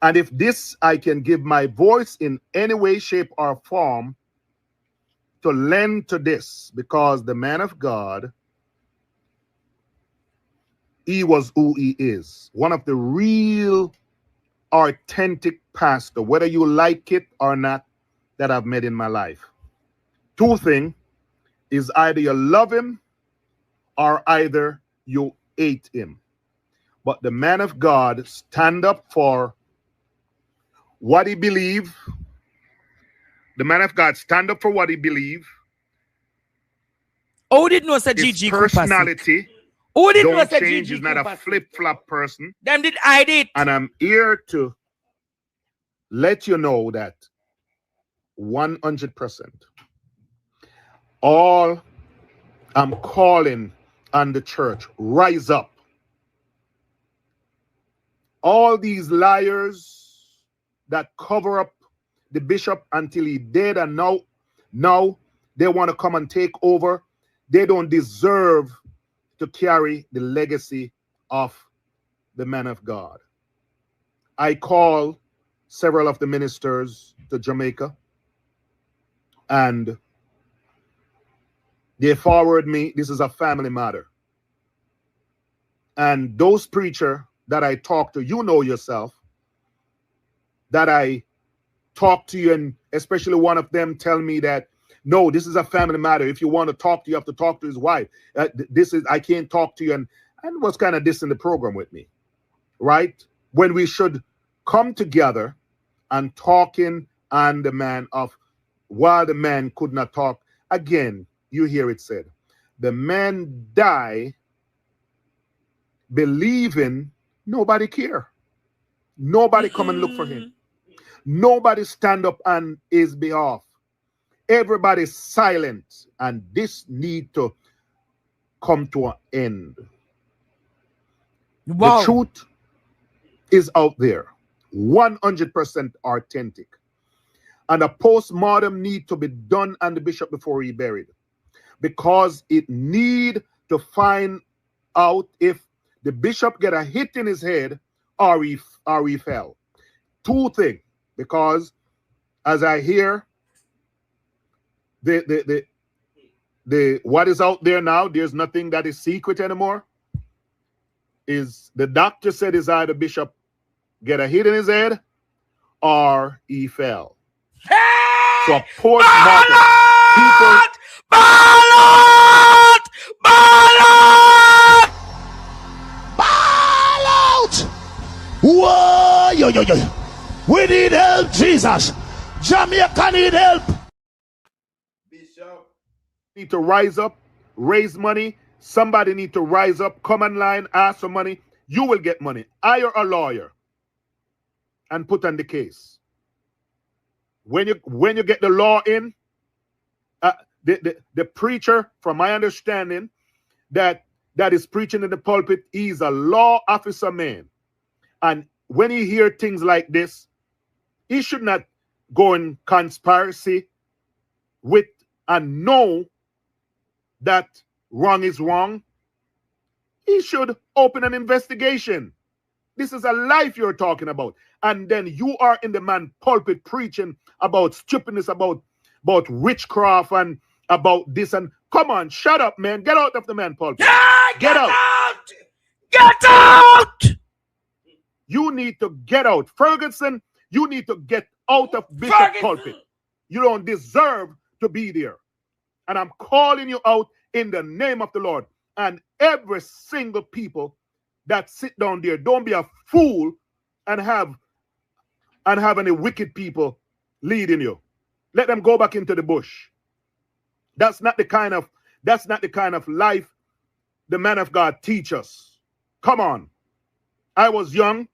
And if this, I can give my voice in any way, shape, or form to lend to this, because the man of God, he was who he is. One of the real authentic pastor, whether you like it or not, that I've met in my life. Two things is either you love him or either you hate him. But the man of God stand up for what he believe. The man of God stand up for what he believe. Oh, didn't know said his GG personality. Oh, didn't know don't said change. GG He's not a flip-flop person. Them did hide it. And I'm here to let you know that 100%. All I'm calling on the church, rise up. All these liars that cover up the bishop until he dead, and now they want to come and take over. They don't deserve to carry the legacy of the man of God. I call several of the ministers to Jamaica, and they forward me, this is a family matter. And those preachers that I talk to, you know yourself, that I talk to you, and especially one of them tell me that, no, this is a family matter. If you want to talk to, you have to talk to his wife. I can't talk to you. And was kind of dissing the program with me, right? When we should come together and talking on the man of, while the man could not talk. Again, you hear it said, the man die believing nobody care. Nobody come and look for him. Nobody stand up on his behalf. Everybody's silent, and this need to come to an end. Wow. The truth is out there, 100% authentic. And a post-mortem need to be done on the bishop before he buried, because it need to find out if the bishop get a hit in his head or he fell. Two things, because as I hear the what is out there now, there's nothing that is secret anymore. is the doctor said is either Bishop get a hit in his head or he fell. So a post-mortem people. Ball out! Whoa, yo. We need help, Jesus. Jamaica need help. Bishop need to rise up, raise money. Somebody need to rise up, come online, ask for money. You will get money. Hire a lawyer and put on the case. When you get the law in, the preacher, from my understanding, that is preaching in the pulpit, he's a law officer man. And when he hear things like this, he should not go in conspiracy with and know that wrong is wrong. He should open an investigation. This is a life you're talking about. And then you are in the man pulpit preaching about stupidness, about witchcraft and about this. And come on, shut up, man. Get out of the man pulpit. Yeah, get out. Get out! You need to get out. Ferguson, you need to get out of Bishop pulpit. You don't deserve to be there. And I'm calling you out in the name of the Lord. And every single people that sit down there, don't be a fool and have any wicked people leading you. Let them go back into the bush. That's not the kind of life the man of God teach us. Come on. I was young.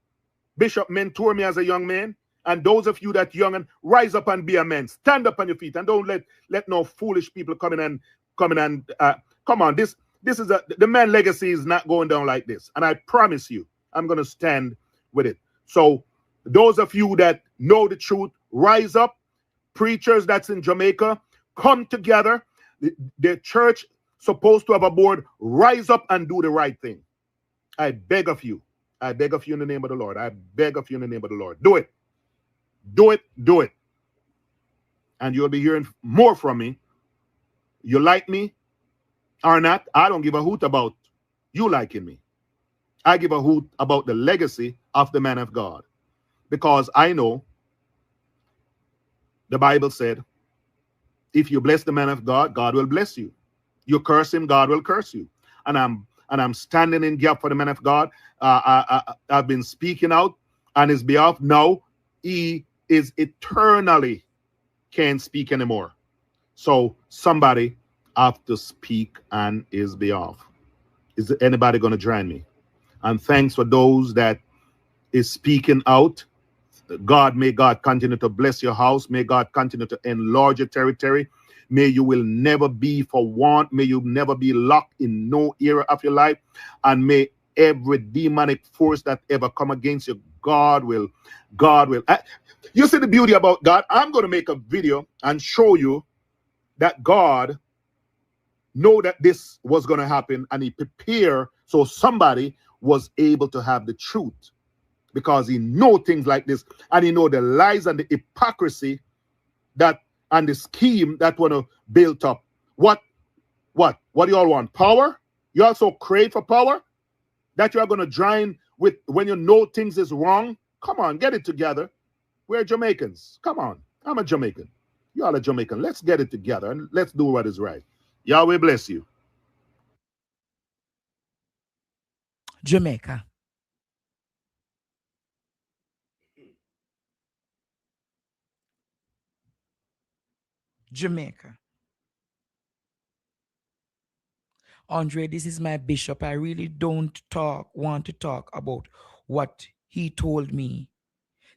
Bishop mentored me as a young man. And those of you that young and rise up and be a man. Stand up on your feet and don't let no foolish people come on. This is the man legacy is not going down like this. And I promise you, I'm going to stand with it. So those of you that know the truth, rise up. Preachers that's in Jamaica, come together. The church supposed to have a board. Rise up and do the right thing. I beg of you. I beg of you in the name of the Lord. I beg of you in the name of the Lord. Do it. Do it. Do it. And you'll be hearing more from me. You like me or not, I don't give a hoot about you liking me. I give a hoot about the legacy of the man of God. Because I know the Bible said, if you bless the man of God, God will bless you. You curse him, God will curse you. And I'm standing in gap for the man of God. I've been speaking out on his behalf. Now he is eternally can't speak anymore. So somebody have to speak on his behalf. Is anybody going to join me? And thanks for those that is speaking out. May God continue to bless your house. May God continue to enlarge your territory. May you will never be for want. May you never be locked in no era of your life. And may every demonic force that ever come against you, God will. You see the beauty about God? I'm going to make a video and show you that God know that this was going to happen and he prepared so somebody was able to have the truth. Because he know things like this, and he know the lies and the hypocrisy that and the scheme that want to build up. What do you all want? Power? You also crave for power that you are going to join with when you know things is wrong. Come on, get it together. We're Jamaicans. Come on, I'm a Jamaican. You all are Jamaican. Let's get it together and let's do what is right. Yahweh bless you. Jamaica. Jamaica. Andre, this is my bishop. I really don't want to talk about what he told me.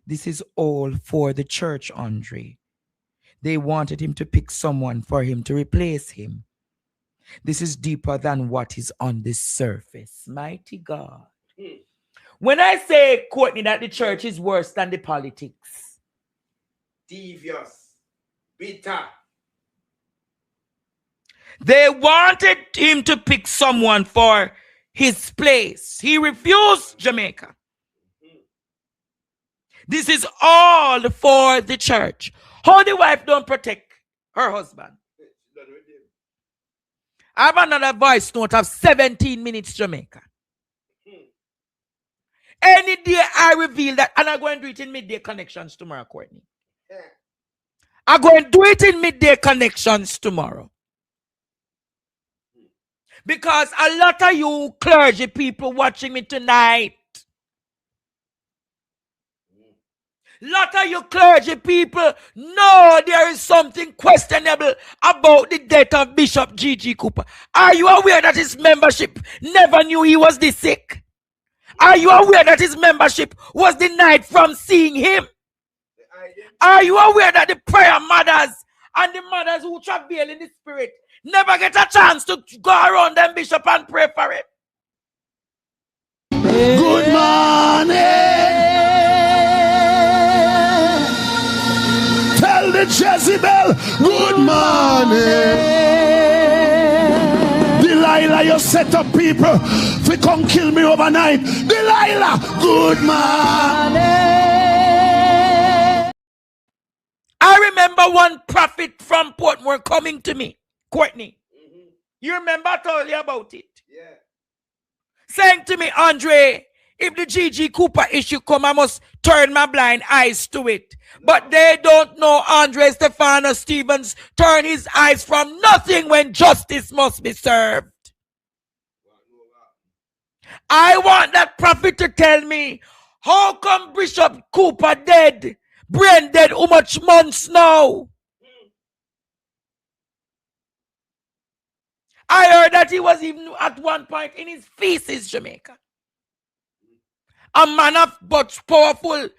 This is all for the church, Andre. They wanted him to pick someone for him to replace him. This is deeper than what is on the surface. Mighty God. When I say, Courtney, that the church is worse than the politics. Devious. Bitter. They wanted him to pick someone for his place. He refused Jamaica. This is all for the church. How the wife don't protect her husband? I have another voice note of 17 minutes Jamaica. Any day I reveal that, and I'm going to do it in Midday Connections tomorrow, Courtney. I'm going to do it in Midday Connections tomorrow. Because a lot of you clergy people watching me tonight, lot of you clergy people know there is something questionable about the death of Bishop G.G. Cooper. Are you aware that his membership never knew he was this sick? Are you aware that his membership was denied from seeing him? Are you aware that the prayer mothers and the mothers who travail in the spirit never get a chance to go around them bishop and pray for him? Good morning. Tell the Jezebel, good morning. Delilah, you set up people if you come kill me overnight. Delilah, good morning. I remember one prophet from Portmore coming to me, Courtney. You remember I told you about it? Yeah. Saying to me, Andre, if the G.G. Cooper issue come, I must turn my blind eyes to it. But they don't know Andre Stefano Stevens turn his eyes from nothing when justice must be served. I want that prophet to tell me, how come Bishop Cooper dead? Brain dead how much months now? I heard that he was even at one point in his feces, Jamaica. A man of but powerful,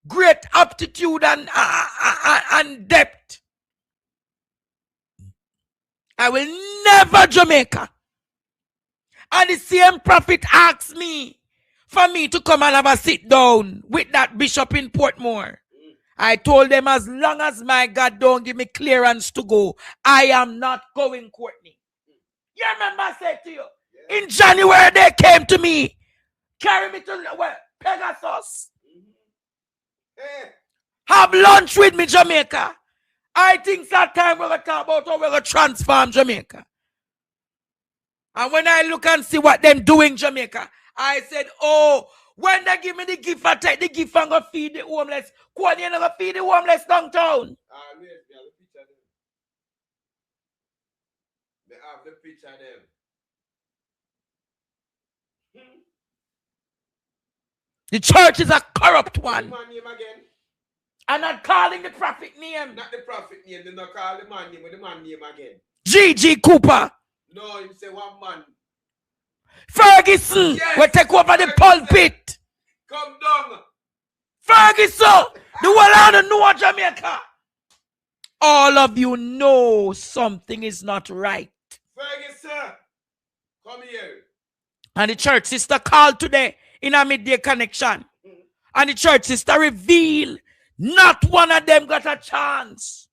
great aptitude and depth. I will never Jamaica. And the same prophet asked me for me to come and have a sit down with that bishop in Portmore. I told them as long as my God don't give me clearance to go, I am not going, Courtney. You remember I said to you, in January they came to me, carry me to Pegasus. Have lunch with me, Jamaica. I think that time we're going to talk about how we're going to transform Jamaica. And when I look and see what them doing Jamaica, I said, oh, when they give me the gift, I take the gift and go feed the homeless. Courtney, you're not going to feed the homeless downtown. They have the picture of them. The church is a corrupt one. What name again? I'm not calling the prophet name. Not the prophet name. They not call the man name, but the man name again. G.G. Cooper. No, you say one man. Ferguson. Yes. We take over the pulpit. Come down. Ferguson. The one out of New Jamaica. All of you know something is not right. Ferguson. Come here. And the church sister called today in a midday connection. And the church sister revealed not one of them got a chance.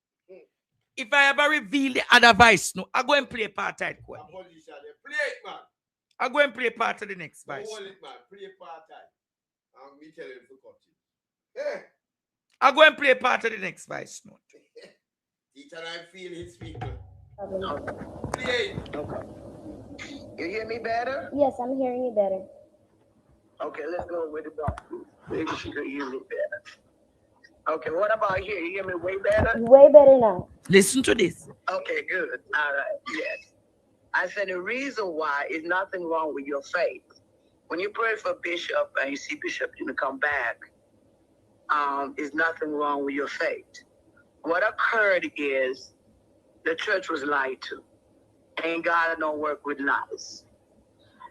If I ever reveal the other vice, no, I go and play part of it. Play it, man. I go and play part of the next vice. Hold it, man. Play part of it. And me tell you to cut it. I go and play part of the next vice note. Each and I feel his people. Play it. Okay. You hear me better? Yes, I'm hearing you better. Okay, let's go with the doctor. Maybe she could hear me better. Okay, what about here? You hear me way better? Way better now. Listen to this. Okay, good. All right, yes. I said the reason why is nothing wrong with your faith. When you pray for Bishop and you see Bishop didn't come back, is nothing wrong with your faith. What occurred is the church was lied to. And God don't work with lies.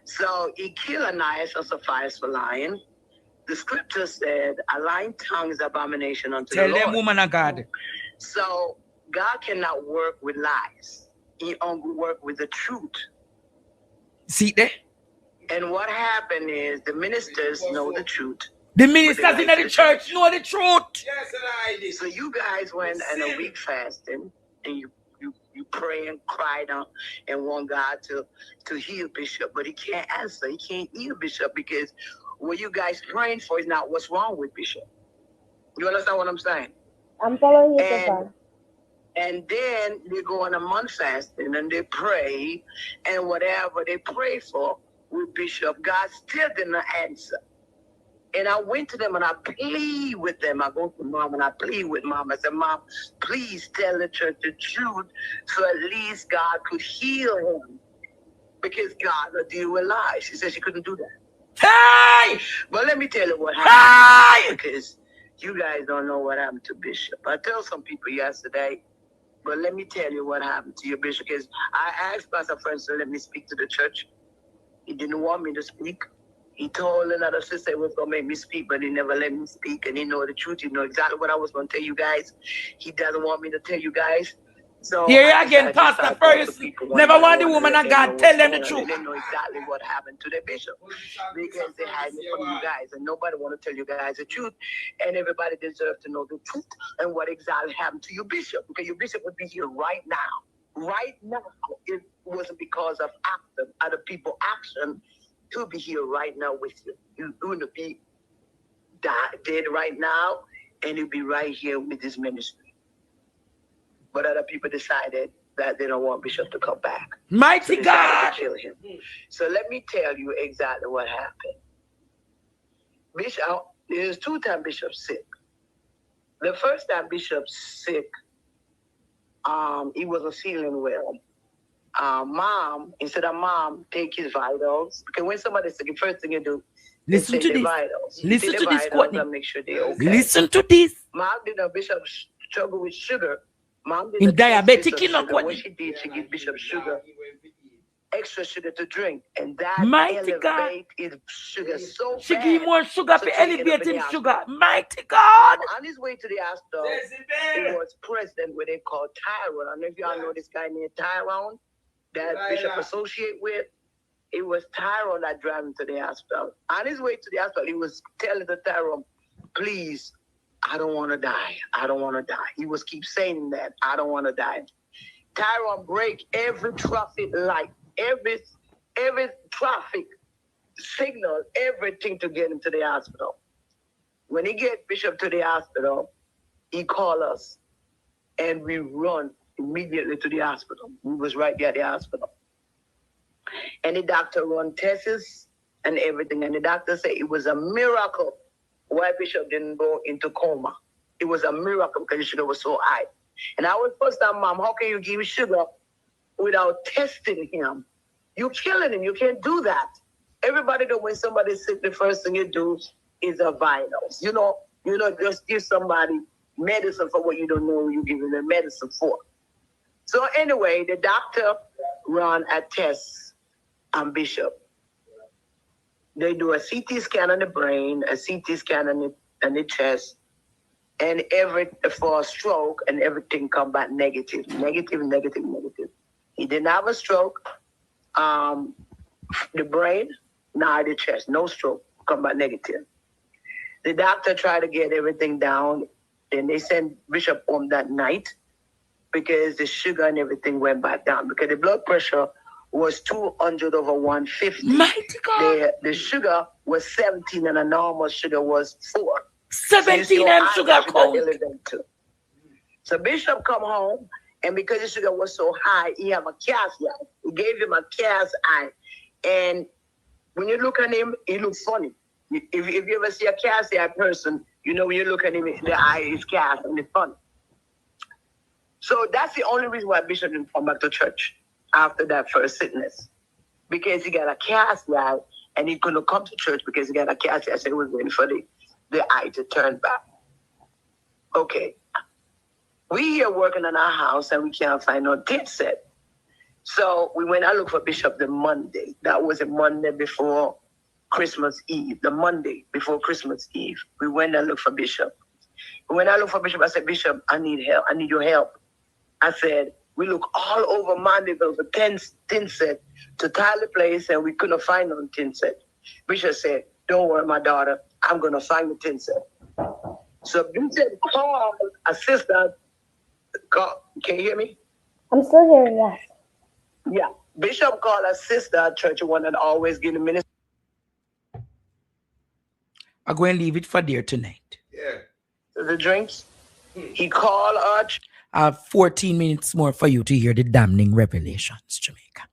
So he killed Ananias and Sapphira for lying. The scripture said, a lying tongue is abomination unto the Lord. Tell them, woman of God. So God cannot work with lies. He only work with the truth. See there? And what happened is the ministers know the truth. The ministers in the church know the truth. Yes, and I did. So you guys went in a week fasting and you pray and cried out and want God to heal Bishop, but he can't answer. He can't heal Bishop because what you guys praying for is not what's wrong with Bishop. You understand what I'm saying? I'm following you so far. And then they go on a month fasting and they pray, and whatever they pray for with Bishop, God still didn't answer. And I went to them and I plead with them. I go to Mom and I plead with Mom. I said, Mom, please tell the church the truth so at least God could heal him. Because God will deal with lies. She said she couldn't do that. Hey! But let me tell you what happened. Hey! Because you guys don't know what happened to Bishop. I told some people yesterday, but let me tell you what happened to your Bishop. Because I asked Pastor Friends to let me speak to the church. He didn't want me to speak. He told another sister he was going to make me speak, but he never let me speak. And he know the truth. He know exactly what I was going to tell you guys. He doesn't want me to tell you guys. So here again, Pastor Ferguson. Never want the woman of God tell them the truth. They didn't know exactly what happened to their bishop because they hide it from you guys. And nobody want to tell you guys the truth. And everybody deserves to know the truth and what exactly happened to your bishop. Because your bishop would be here right now. Right now. It wasn't because of action, other people action. He'll be here right now with you. You're going to be dead right now, and he'll be right here with his ministry. But other people decided that they don't want Bishop to come back. Mighty God! To kill him. So let me tell you exactly what happened. Bishop, there's 2 times Bishop sick. The first time Bishop sick, he wasn't feeling well. Mom, instead of Mom, take his vitals. Because when somebody's sick, the first thing you do, listen to this. Vitals. Listen to this, Courtney. Make sure they're okay. Listen to this. Mom did a Bishop struggle with sugar. Mom did in diabetic, you know what she did, she gave Bishop sugar, extra sugar to drink, and that elevated his sugar so she bad. She give more sugar for elevating sugar. Mighty God! On his way to the hospital, it was president where they called Tyrone. I don't know if y'all know this guy named Tyrone that Bishop associate with. It was Tyrone that drove him to the hospital. On his way to the hospital, he was telling the Tyrone, please, I don't want to die. I don't want to die. He was keep saying that. I don't want to die. Tyrone break every traffic light, every traffic signal, everything to get him to the hospital. When he get Bishop to the hospital, he call us and we run immediately to the hospital. We was right there at the hospital. And the doctor run tests and everything. And the doctor said it was a miracle why Bishop didn't go into coma. It was a miracle because the sugar was so high. And I was first time, Mom, how can you give sugar without testing him? You're killing him. You can't do that. Everybody know when somebody's sick, the first thing you do is a vitals. You know, just give somebody medicine for what you don't know you're giving them medicine for. So anyway, the doctor run a test on Bishop. They do a CT scan on the brain, a CT scan on the chest, and for a stroke, and everything come back negative. He didn't have a stroke. The brain, nor the chest, no stroke, come back negative. The doctor tried to get everything down, and they sent Bishop home that night because the sugar and everything went back down because the blood pressure was 200/150. Mighty God. The sugar was 17 and a normal sugar was 4. 17 and sugar cold. So Bishop come home, and because the sugar was so high, he have a cast eye. He gave him a cast eye. And when you look at him, he looks funny. If you ever see a cast eye person, you know when you look at him, the eye is cast and it's funny. So that's the only reason why Bishop didn't come back to church after that first sickness. Because he got a cast eye and he couldn't come to church because he got a cast eye, so he was waiting for the eye to turn back. Okay. We here working in our house and we can't find no date set. So we went and looked for Bishop the Monday. That was a Monday before Christmas Eve. The Monday before Christmas Eve. We went and looked for Bishop. When I looked for Bishop, I said, Bishop, I need help. I need your help. I said, we look all over Mandeville for tin set to tile the place, and we couldn't find no tin set. Bishop said, don't worry, my daughter. I'm going to find the tin set. So Bishop called a sister. Can you hear me? I'm still hearing you. Yeah. Bishop called a sister at church, one that always give the ministry. I'm going to leave it for there tonight. Yeah. The drinks. He called her. I have 14 minutes more for you to hear the damning revelations, Jamaica.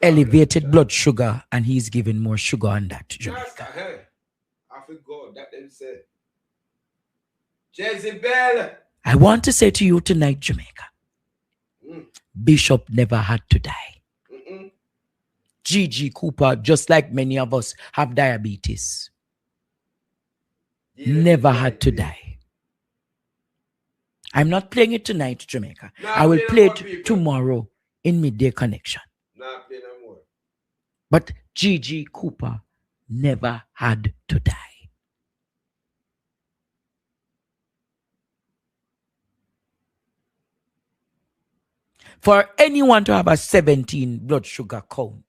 elevated blood sugar, and he's giving more sugar on that to Jamaica. I forgot that them said. Jezebel. I want to say to you tonight, Jamaica, Bishop never had to die. Gigi Cooper, just like many of us, have diabetes. Never had to die. I'm not playing it tonight, Jamaica. I will play it tomorrow in Midday Connection. Not play no more. But Gigi Cooper never had to die. For anyone to have a 17 blood sugar count,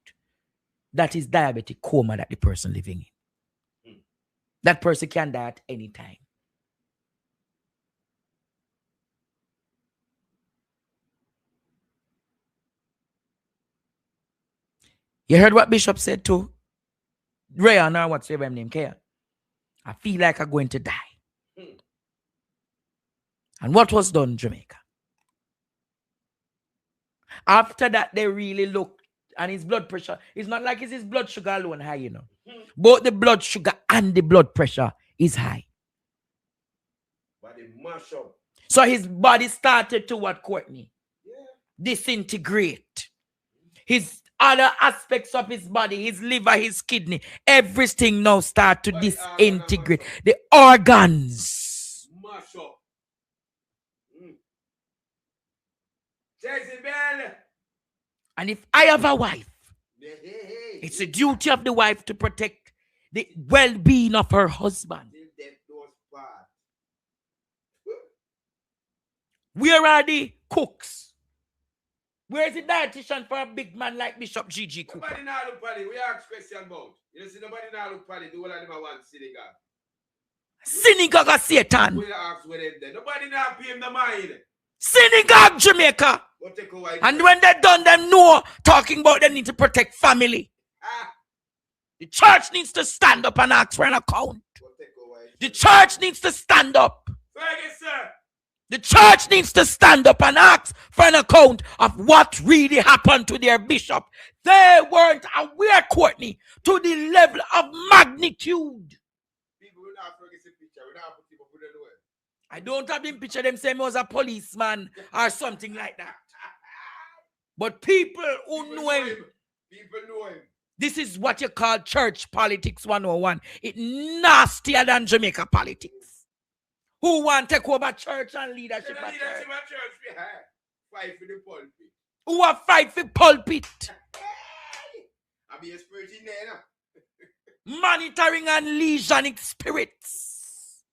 that is diabetic coma that the person living in. That person can die at any time. You heard what Bishop said to Rayan, or whatsoever his name, Kaya? I feel like I'm going to die. And what was done, Jamaica? After that, they really looked, and his blood pressure, it's not like it's his blood sugar alone high, you know. Both the blood sugar and the blood pressure is high. But they mash up. So his body started to what, Courtney? Disintegrate. His other aspects of his body, his liver, his kidney, everything now start to disintegrate. The organs. Mash up. Jezebel. And if I have a wife, it's the duty of the wife to protect the well-being of her husband. Where are the cooks? Where is the dietitian for a big man like Bishop Gigi Cooper? Nobody now look at it. We ask question about. You see, nobody now look at it. The whole of them want synagogue. Synagogue of Satan. We ask where them there. Nobody now pay him the mind. Synagogue Jamaica. And when they're done, them know talking about they need to protect family. The church needs to stand up and ask for an account. The church needs to stand up. The church needs to stand up and ask for an account of what really happened to their bishop. They weren't aware, Courtney, to the level of magnitude. I don't have them picture them saying he was a policeman or something like that. But people who know him, people know him. This is what you call church politics 101. It's nastier than Jamaica politics. Who want to take over church and leadership at church? Fight for the pulpit. Who are fight for pulpit? I be a spirit in there now. Monitoring and legionic spirits.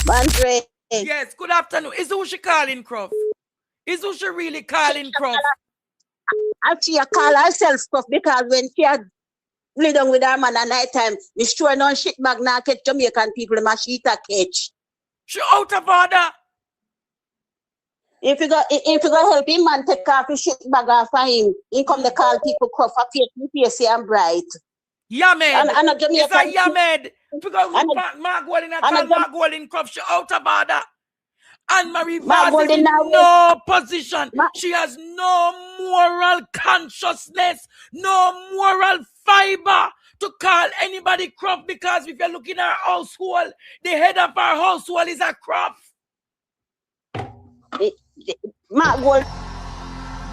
Andre. Yes, good afternoon. Is who she calling Croft? Is who she really calling Croft? Actually, I call herself Croft because when she had lay down with her man at night time, she's throwing on shit bag now catch Jamaican people in my sheet a catch. She out of order. If you go help him man take off his shit bag off of him, he come to call people Croft for face and bright. Yamed. And a Jamaican. It's a Yamed. Because Margolin Croft, she out of order. And Marie Vaz is in no position. She has no moral consciousness, no moral fiber to call anybody Croft, because if you look in her household, the head of her household is a Croft.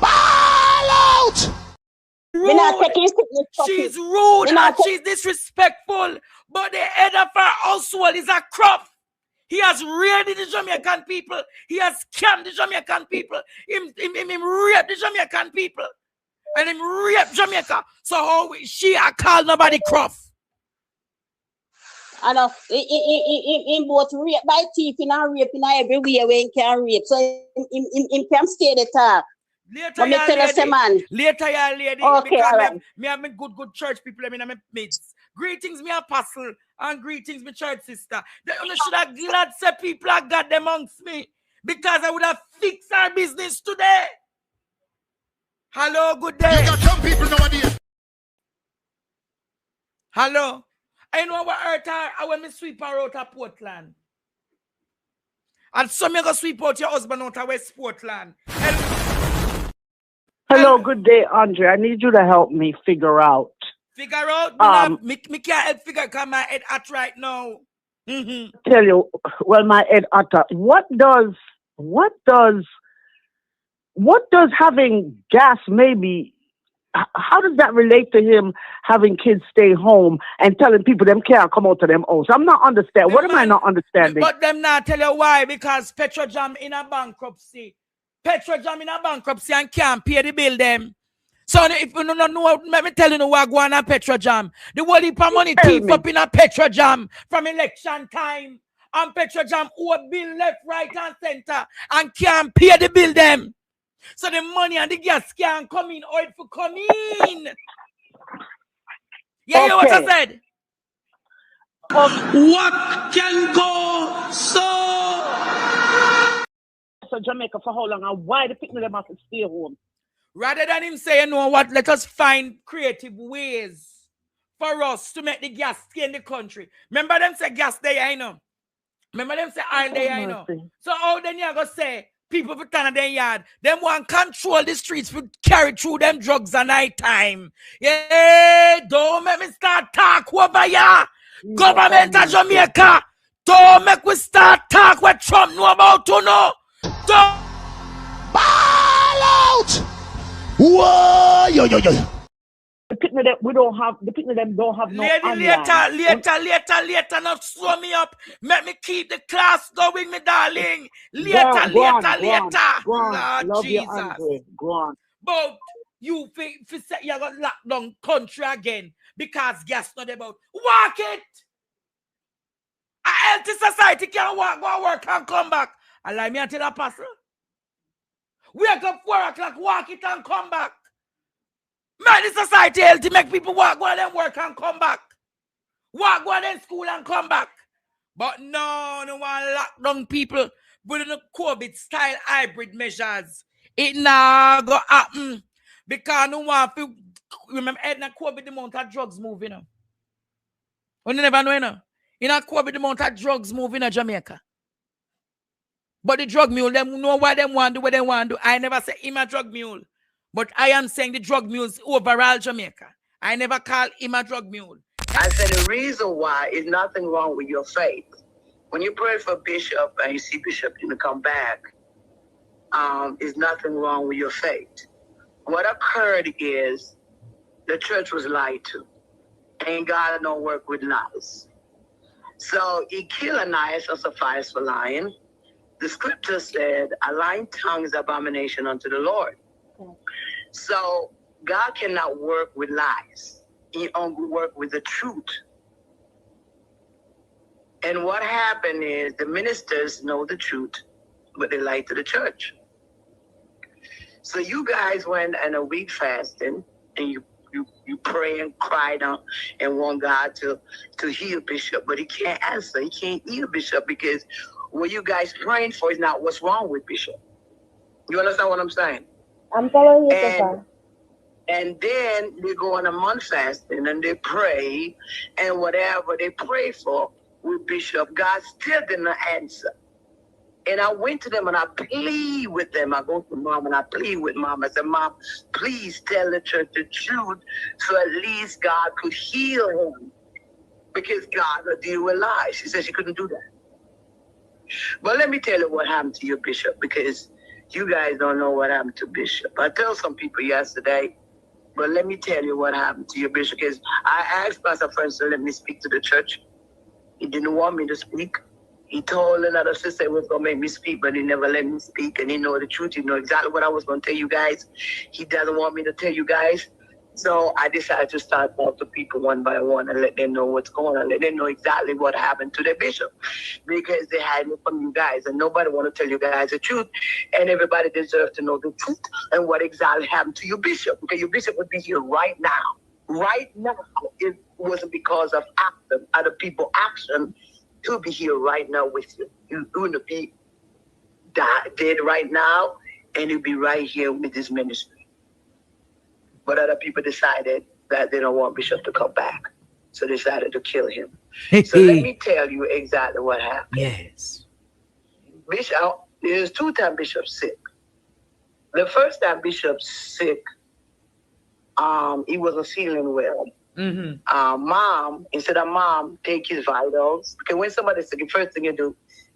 Ball out! She's rude and she's disrespectful, but the head of her household is a Croft. He has raided the Jamaican people. He has scammed the Jamaican people. Him raped the Jamaican people. And him raped Jamaica. So how she call nobody Croft? I know. In both rape by thief and rape in everywhere where he can rape. So him can stay the talk. Later, ya lady. Okay, because right. me have good church people. I mean, I'm mates. Greetings, me apostle, and greetings, me church sister. They only should have glad say people are God amongst me, because I would have fixed our business today. Hello, good day. You got some people nowadays. Hello. I know what hurt her. I want me sweep her out of Portland. And some you go sweep out your husband out of West Portland. Hello, good day, Andre. I need you to help me figure out. Me can't help figure because my head hot right now. Tell you, well, my head hot. What does having gas maybe? How does that relate to him having kids stay home and telling people them can't come out to them house? I'm not understanding. What am I not understanding? But them not tell you why, because Petrojam in a bankruptcy. Petrojam in a bankruptcy and can't pay the bill them. So if you don't know, let me tell you what going on Petrojam. The whole heap of money thief up in a Petrojam from election time. And Petrojam owe bill left, right, and center and can't pay the bill them. So the money and the gas can't come in or it will come in. Yeah, you know what I said? What can go so? So Jamaica for how long and why the people them have to stay home? Rather than him say, you know what, let us find creative ways for us to make the gas stay in the country. Remember them say gas there, I know. Remember them say oil there, I know. So how then you gonna say people for turn their yard? Them want control the streets for carry through them drugs at night time. Yeah, don't make me start talk over ya. Government of Jamaica. Don't make we start talk what Trump know about to know. Don't ball out. Whoa, yo. The people that we don't have, the people them don't have no later, not slow me up. Make me keep the class going, me darling. Later. Lord Jesus. Go on. But you think you're going to lock down country again because gas not about. Walk it. A healthy society can walk, go work and come back. Allow me until that pastor. Wake up 4 o'clock, walk it and come back. Make the society healthy, make people walk, go and work and come back. Walk, go and school and come back. But no one lock down people with the COVID-style hybrid measures. It now go happen. Because no one feel, remember, Edna COVID, the amount of drugs moving on. You never know, you know. In a COVID, the amount of drugs moving in Jamaica. But the drug mule, them know what they want to do, what they want to do. I never say him a drug mule. But I am saying the drug mules overall Jamaica. I never call him a drug mule. I said the reason why is nothing wrong with your faith. When you pray for Bishop and you see Bishop to come back, is nothing wrong with your faith. What occurred is the church was lied to. And God don't work with lies. So he killed Ananias and Sapphira for lying. The scripture said, a lying tongue is abomination unto the Lord. Okay. So God cannot work with lies. He only works with the truth. And what happened is the ministers know the truth, but they lie to the church. So you guys went on a week fasting, and you pray and cried out and want God to heal Bishop, but he can't answer. He can't heal Bishop because what you guys praying for is not what's wrong with Bishop. You understand what I'm saying? I'm following you, Papa. And then they go on a month fasting and they pray, and whatever they pray for with Bishop, God still didn't answer. And I went to them and I plead with them. I go to Mom and I plead with Mom. I said, Mom, please tell the church the truth so at least God could heal him. Because God will deal with lies. She said she couldn't do that. But let me tell you what happened to your Bishop, because you guys don't know what happened to Bishop. I told some people yesterday, but let me tell you what happened to your Bishop, because I asked Pastor Friends to let me speak to the church. He didn't want me to speak. He told another sister he was going to make me speak, but he never let me speak, and he know the truth. He know exactly what I was going to tell you guys. He doesn't want me to tell you guys. So I decided to start talking to people one by one and let them know what's going on. Let them know exactly what happened to their bishop, because they hide it from you guys, and nobody want to tell you guys the truth. And everybody deserves to know the truth and what exactly happened to your bishop, because your bishop would be here right now. Right now, it wasn't because of action, other people action. He'll be here right now with you. You're going to be dead right now, and he'll be right here with his ministry. But other people decided that they don't want Bishop to come back. So they decided to kill him. So let me tell you exactly what happened. Yes. Bishop, there's 2 times Bishop sick. The first time Bishop's sick, he wasn't feeling well. Mom, instead of mom, take his vitals. Because when somebody's sick, the first thing you do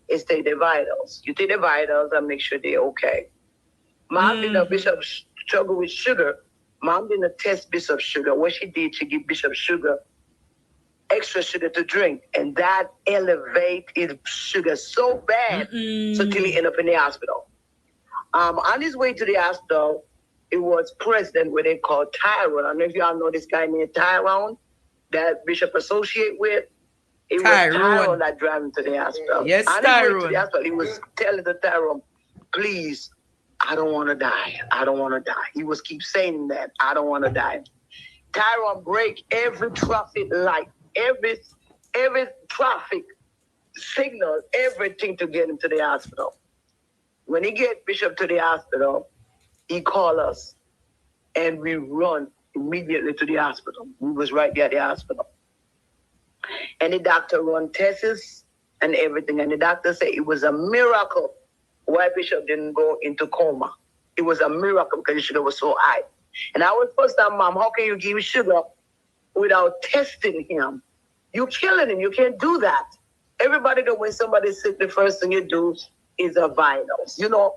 is take their vitals. You take the vitals and make sure they're okay. Mom did not Bishop struggle with sugar. Mom didn't test Bishop's sugar. What she did, she gave Bishop sugar, extra sugar to drink. And that elevated his sugar so bad, so till he ended up in the hospital. On his way to the hospital, it was president, what they call Tyrone. I don't know if y'all know this guy named Tyrone that Bishop associate with. It was Tyrone that drove him to the hospital. Yes, on Tyrone. his way to the hospital, he was telling the Tyrone, please, I don't want to die. I don't want to die. He was keep saying that. I don't want to die. Tyrone break every traffic light, every traffic signal, everything to get him to the hospital. When he get Bishop to the hospital, he called us and we run immediately to the hospital. We was right there at the hospital. And the doctor run tests and everything. And the doctor said it was a miracle why Bishop didn't go into coma. It was a miracle because the sugar was so high. And I was first time, Mom, how can you give him sugar without testing him? You're killing him. You can't do that. Everybody know when somebody's sick, the first thing you do is a vitals. You know,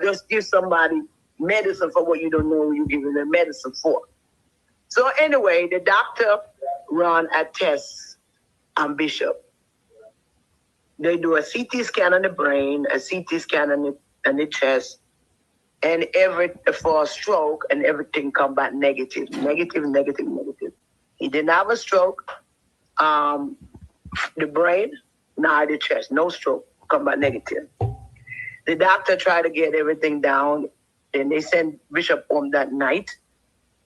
just give somebody medicine for what you don't know you're giving them medicine for. So anyway, the doctor run a test on Bishop. They do a CT scan on the brain, a CT scan on the chest, and for a stroke, and everything come back negative. He didn't have a stroke. The brain, nah, the chest, no stroke, come back negative. The doctor tried to get everything down, and they sent Bishop home that night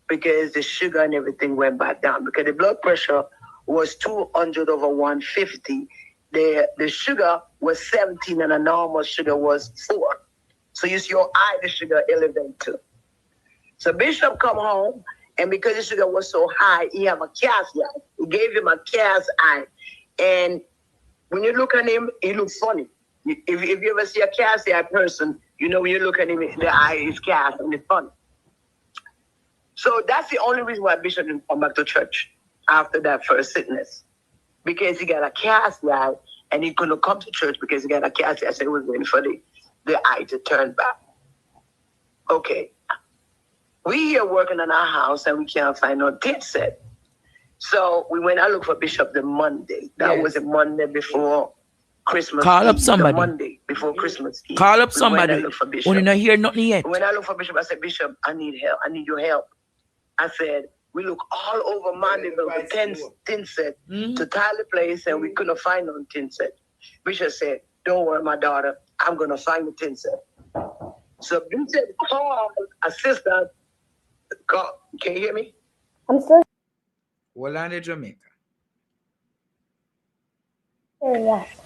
because the sugar and everything went back down. Because the blood pressure was 200/150. The sugar was 17 and the normal sugar was 4. So you see your eye, the sugar elevated too. So Bishop come home, and because the sugar was so high, he have a cast eye. He gave him a cast eye. And when you look at him, he looks funny. If you ever see a cast eye person, you know when you look at him, the eye is cast and it's funny. So that's the only reason why Bishop didn't come back to church after that first sickness. Because he got a cast eye and he couldn't come to church because he got a cast eye, so he was waiting for the eye to turn back. Okay. We here working on our house and we can't find no tin set. So we went and looked for Bishop the Monday. That was a Monday before Christmas Call Eve. up somebody. The Monday before Christmas Eve. Call up We somebody. went and looked for Bishop. When you not hear nothing yet. When I look for Bishop, I said, Bishop, I need help. I need your help. I said, we look all over Mandeville for tin set to tile the place, and we couldn't find no tin set. Bishop said, don't worry, my daughter, I'm going to find the tin set. So Bishop called a sister. Can you hear me? I'm still Orlando, Jamaica. here, yes.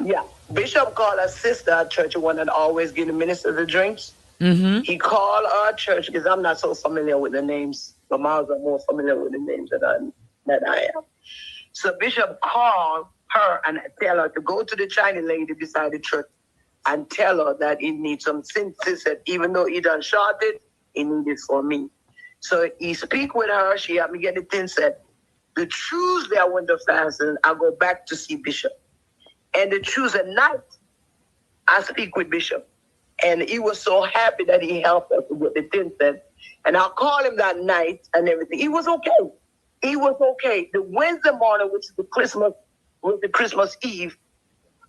Yeah. Bishop called a sister at church, one that always give the minister the drinks. He called our church because I'm not so familiar with the names. The Miles are more familiar with the names that I am. So Bishop called her and tell her to go to the Chinese lady beside the church and tell her that he needs some synthesis. Even though he done shot it, he needs it for me. So he speak with her. She helped me get the tin set. The Tuesday I went to fast and I go back to see Bishop. And the Tuesday night, I speak with Bishop. And he was so happy that he helped us to get the tin set. And I called him that night and everything. He was okay. He was okay. The Wednesday morning, which is the Christmas Eve,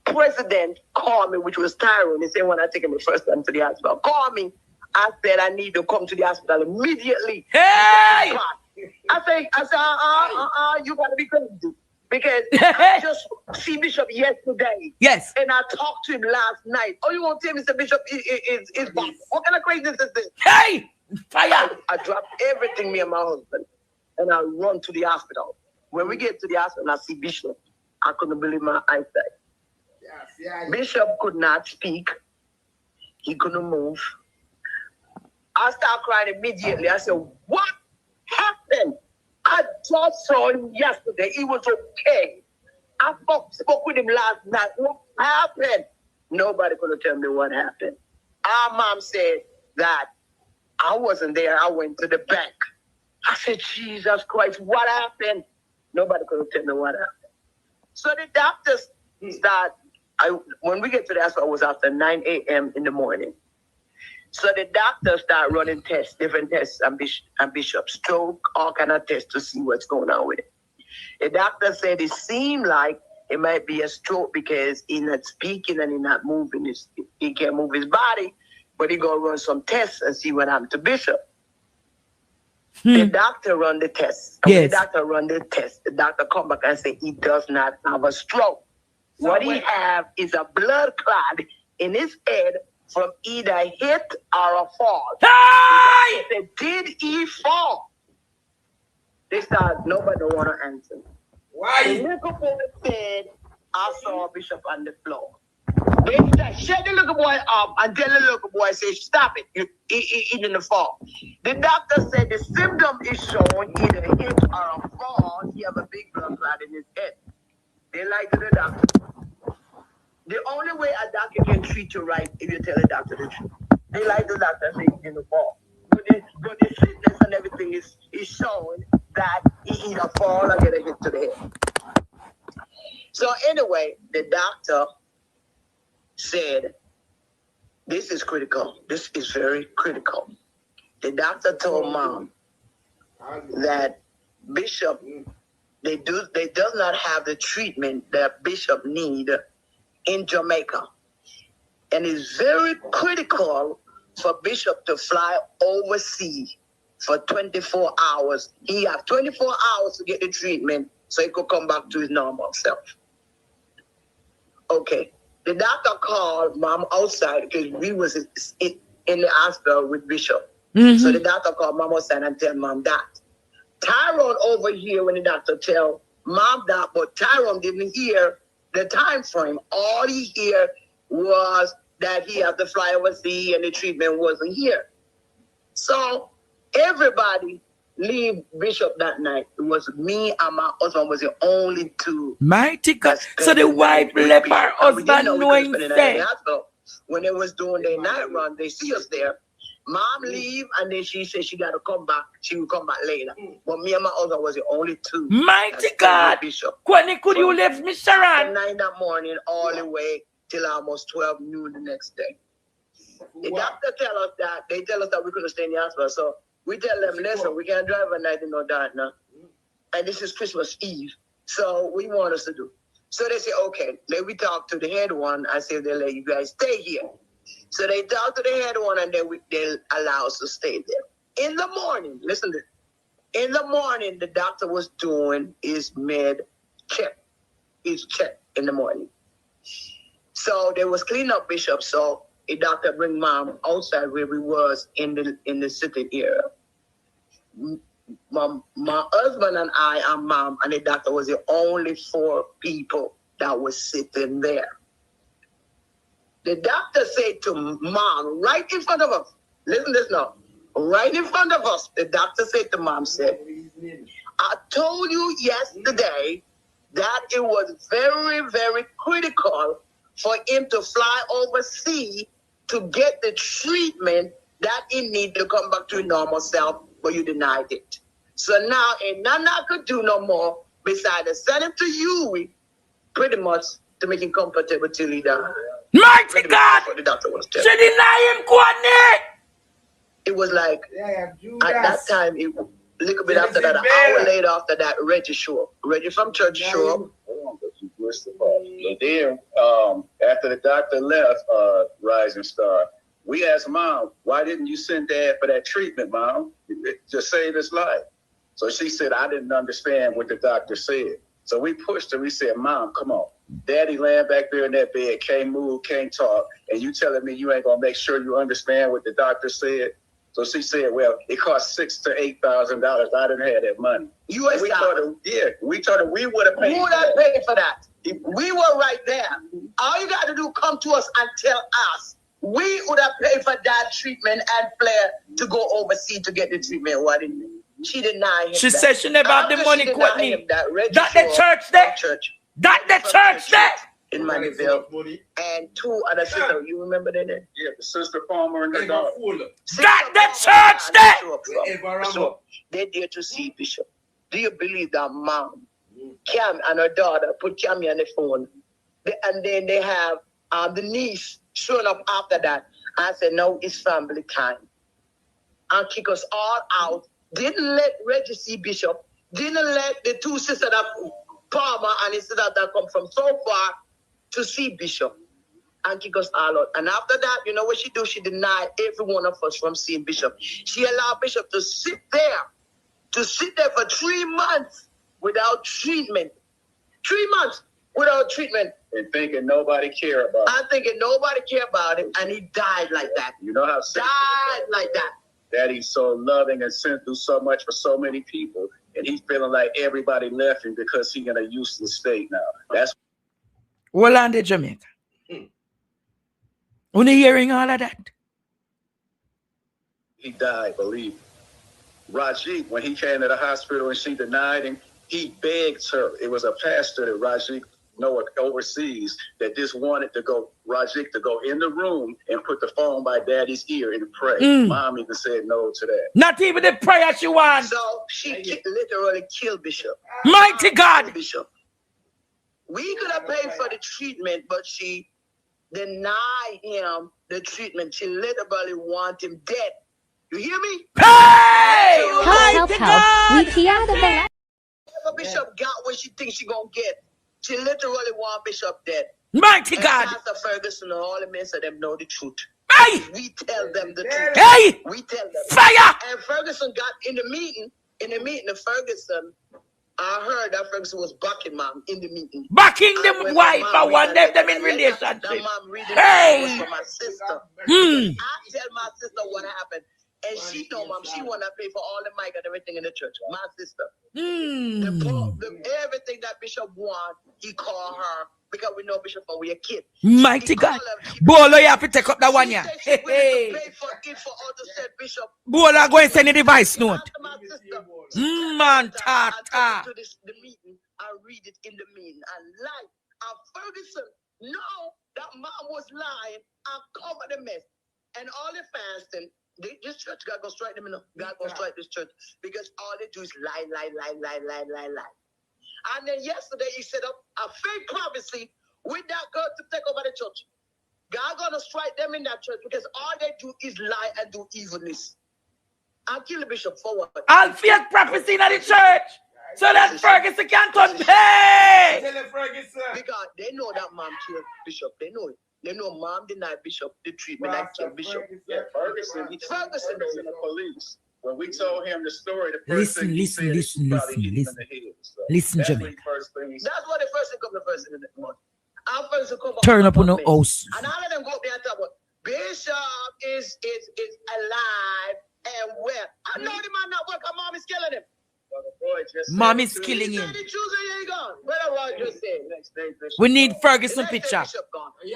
President called me, which was Tyrone. He said when I take him the first time to the hospital, call me. I said I need to come to the hospital immediately. Hey! I said, you gotta be crazy. Because I just see Bishop yesterday. Yes. And I talked to him last night. Oh, you won't tell me Mr. Bishop is back. What kind of craziness is this? Hey! Fire! I dropped everything, me and my husband, and I run to the hospital. When we get to the hospital, I see Bishop. I couldn't believe my eyesight. Yes. Bishop could not speak. He couldn't move. I started crying immediately. I said, what happened? I just saw him yesterday. He was okay. I spoke with him last night. What happened? Nobody could tell me what happened. Our mom said, that I wasn't there. I went to the bank. I said, Jesus Christ, what happened? Nobody could tell me what happened. So the doctors start, when we get to the hospital, it was after 9 a.m. in the morning. So the doctors start running tests, different tests on Bishop, stroke, all kind of tests to see what's going on with it. The doctor said it seemed like it might be a stroke because he's not speaking and he's not moving. He can't move his body, but he's going to run some tests and see what happened to Bishop. The doctor run the test. When the doctor run the test, the doctor come back and say he does not have a stroke. What he have is a blood clot in his head from either hit or a fall. Hey! The doctor said, did he fall? They start, nobody want to answer. Why? The little boy said, I saw Bishop on the floor. They shut the little boy up and tell the little boy, say, stop it. He didn't fall. The doctor said the symptom is showing either a hit or a fall. He have a big blood clot in his head. They lied to the doctor. The only way a doctor can treat you right if you tell the doctor the truth. They lied to the doctor and say he didn't fall. But the sickness and everything is showing that he either fall or get a hit to the head. So anyway, the doctor said, this is critical. This is very critical. The doctor told Mom that Bishop, they does not have the treatment that Bishop need in Jamaica. And it's very critical for Bishop to fly overseas for 24 hours. He have 24 hours to get the treatment so he could come back to his normal self. Okay. The doctor called Mom outside because we was in the hospital with Bishop. So the doctor called Mom outside and tell Mom that. Tyrone over here when the doctor tell Mom that, but Tyrone didn't hear the time frame. All he hear was that he had to fly overseas and the treatment wasn't here. So everybody leave Bishop that night. It was me and my husband was the only two. Mighty God. So the wife left her husband knowing that. When they was doing their night run, they see us there. Mom leave and then she said she got to come back. She will come back later. But me and my husband was the only two. Mighty God. When could you leave me, Sharon? 9 that morning all the way till almost 12 noon the next day. The doctor tell us that. They tell us that we couldn't stay in the hospital. So we tell them, listen, we can't drive at night in no dark now. And this is Christmas Eve. So what you want us to do? So they say, okay, let me talk to the head one and see if they'll let you guys stay here. So they talk to the head one and then they'll allow us to stay there. In the morning, listen to this. In the morning, the doctor was doing his med check. His check in the morning. So they was cleaning up Bishop. So the doctor bring Mom outside where we was in the sitting area. My husband and I and Mom and the doctor was the only 4 people that was sitting there. The doctor said to Mom right in front of us, listen to this now, right in front of us, the doctor said to Mom, said, I told you yesterday that it was very, very critical for him to fly overseas to get the treatment that he needed to come back to his normal self, but you denied it. So now, ain't nothing I could do no more besides send him to you, pretty much, to make him comfortable till he died. Mighty God! What the doctor was She telling. deny him, Kwani! It was like, at that time, a little bit after that, an hour later after that, Reggie showed up. Reggie from church showed up. But then, after the doctor left, Rising Star, we asked Mom, why didn't you send Dad for that treatment, Mom? To save his life. So she said, I didn't understand what the doctor said. So we pushed her. We said, Mom, come on. Daddy laying back there in that bed, can't move, can't talk, and you telling me you ain't going to make sure you understand what the doctor said? So she said, well, it cost $6,000 to $8,000. I didn't have that money. We told her we would have paid. Who would have paid for that? We were right there. All you got to do, come to us and tell us. We would have paid for that treatment and Flair to go overseas to get the treatment. Why didn't we? She denied him. She said she never had the money, Courtney. That the church there? That the church there? in Maniville, and 2 other sisters. You remember their name? Yeah, the sister Palmer and the daughter. Got the church there! So they there to see Bishop. Do you believe that mom, Cam and her daughter, put Cammy on the phone, and then they have the niece showing up after that? I said, no, it's family time. And kick us all out. Didn't let Reggie see Bishop. Didn't let the 2 sisters that Palmer and his sister that come from so far to see Bishop. And kick us all out. And after that, you know what she do? She denied every one of us from seeing Bishop. She allowed Bishop to sit there for 3 months without treatment. 3 months without treatment. And thinking nobody care about it. I'm thinking nobody care about it, and he died like that. You know how died like that. Daddy's so loving and sent through so much for so many people, and he's feeling like everybody left him because he's in a useless state now. That's Orlando, Jamaica. When you hearing all of that? He died, believe me. Rajiv, when he came to the hospital and she denied him, he begged her. It was a pastor that Rajiv overseas that just wanted to go, Rajiv to go in the room and put the phone by Daddy's ear and pray. Mom even said no to that. Not even the prayer she wants. So she literally killed Bishop. Mighty God. Bishop. We could have paid for the treatment, but she denied him the treatment. She literally wanted him dead. You hear me? Hey! Help. We out of the Bishop got what she thinks she gonna get. She literally want Bishop dead. Mighty God. Pastor Ferguson and all the men of them know the truth. Hey! We tell them the truth. Hey! We tell them. Fire! And Ferguson got in the meeting of Ferguson. I heard that Ferguson was backing mom in the meeting. Backing them wife and one them in relationship. Hey! For my sister. I tell my sister what happened. And she know, mom, she want to pay for all the mic and everything in the church. My sister. Everything that Bishop want, he call her because we know Bishop when we a kid. Mighty God. Bolo, you have to take up that one, yeah. Hey. Pay for it for all to say Bishop. Bolo, go and send a device note. Man, ta. To the meeting, I read it in the meeting. And like, Ferguson, know that mom was lying and cover the mess. And all the fasting, this church, God gonna strike them, God gonna strike this church because all they do is lie. And then yesterday he set up a fake prophecy with that girl to take over the church. God gonna strike them in that church because all they do is lie and do evilness. I'll kill the bishop forward. I'll fake prophecy in the church so that Ferguson can turn pay. Because they know that mom killed Bishop. They know it. They know mom denied Bishop the treatment that killed Bishop. Ferguson is in the police. When we told him the story, the first thing he said is probably hit him in the head. So listen, Jamaica. That's what the first thing come the first in the month. Our first thing come turn up on the house. And all of them go up there and talk about Bishop is alive and well. I know the man not working. Mom is killing him. Mom is killing him. We need Ferguson picture.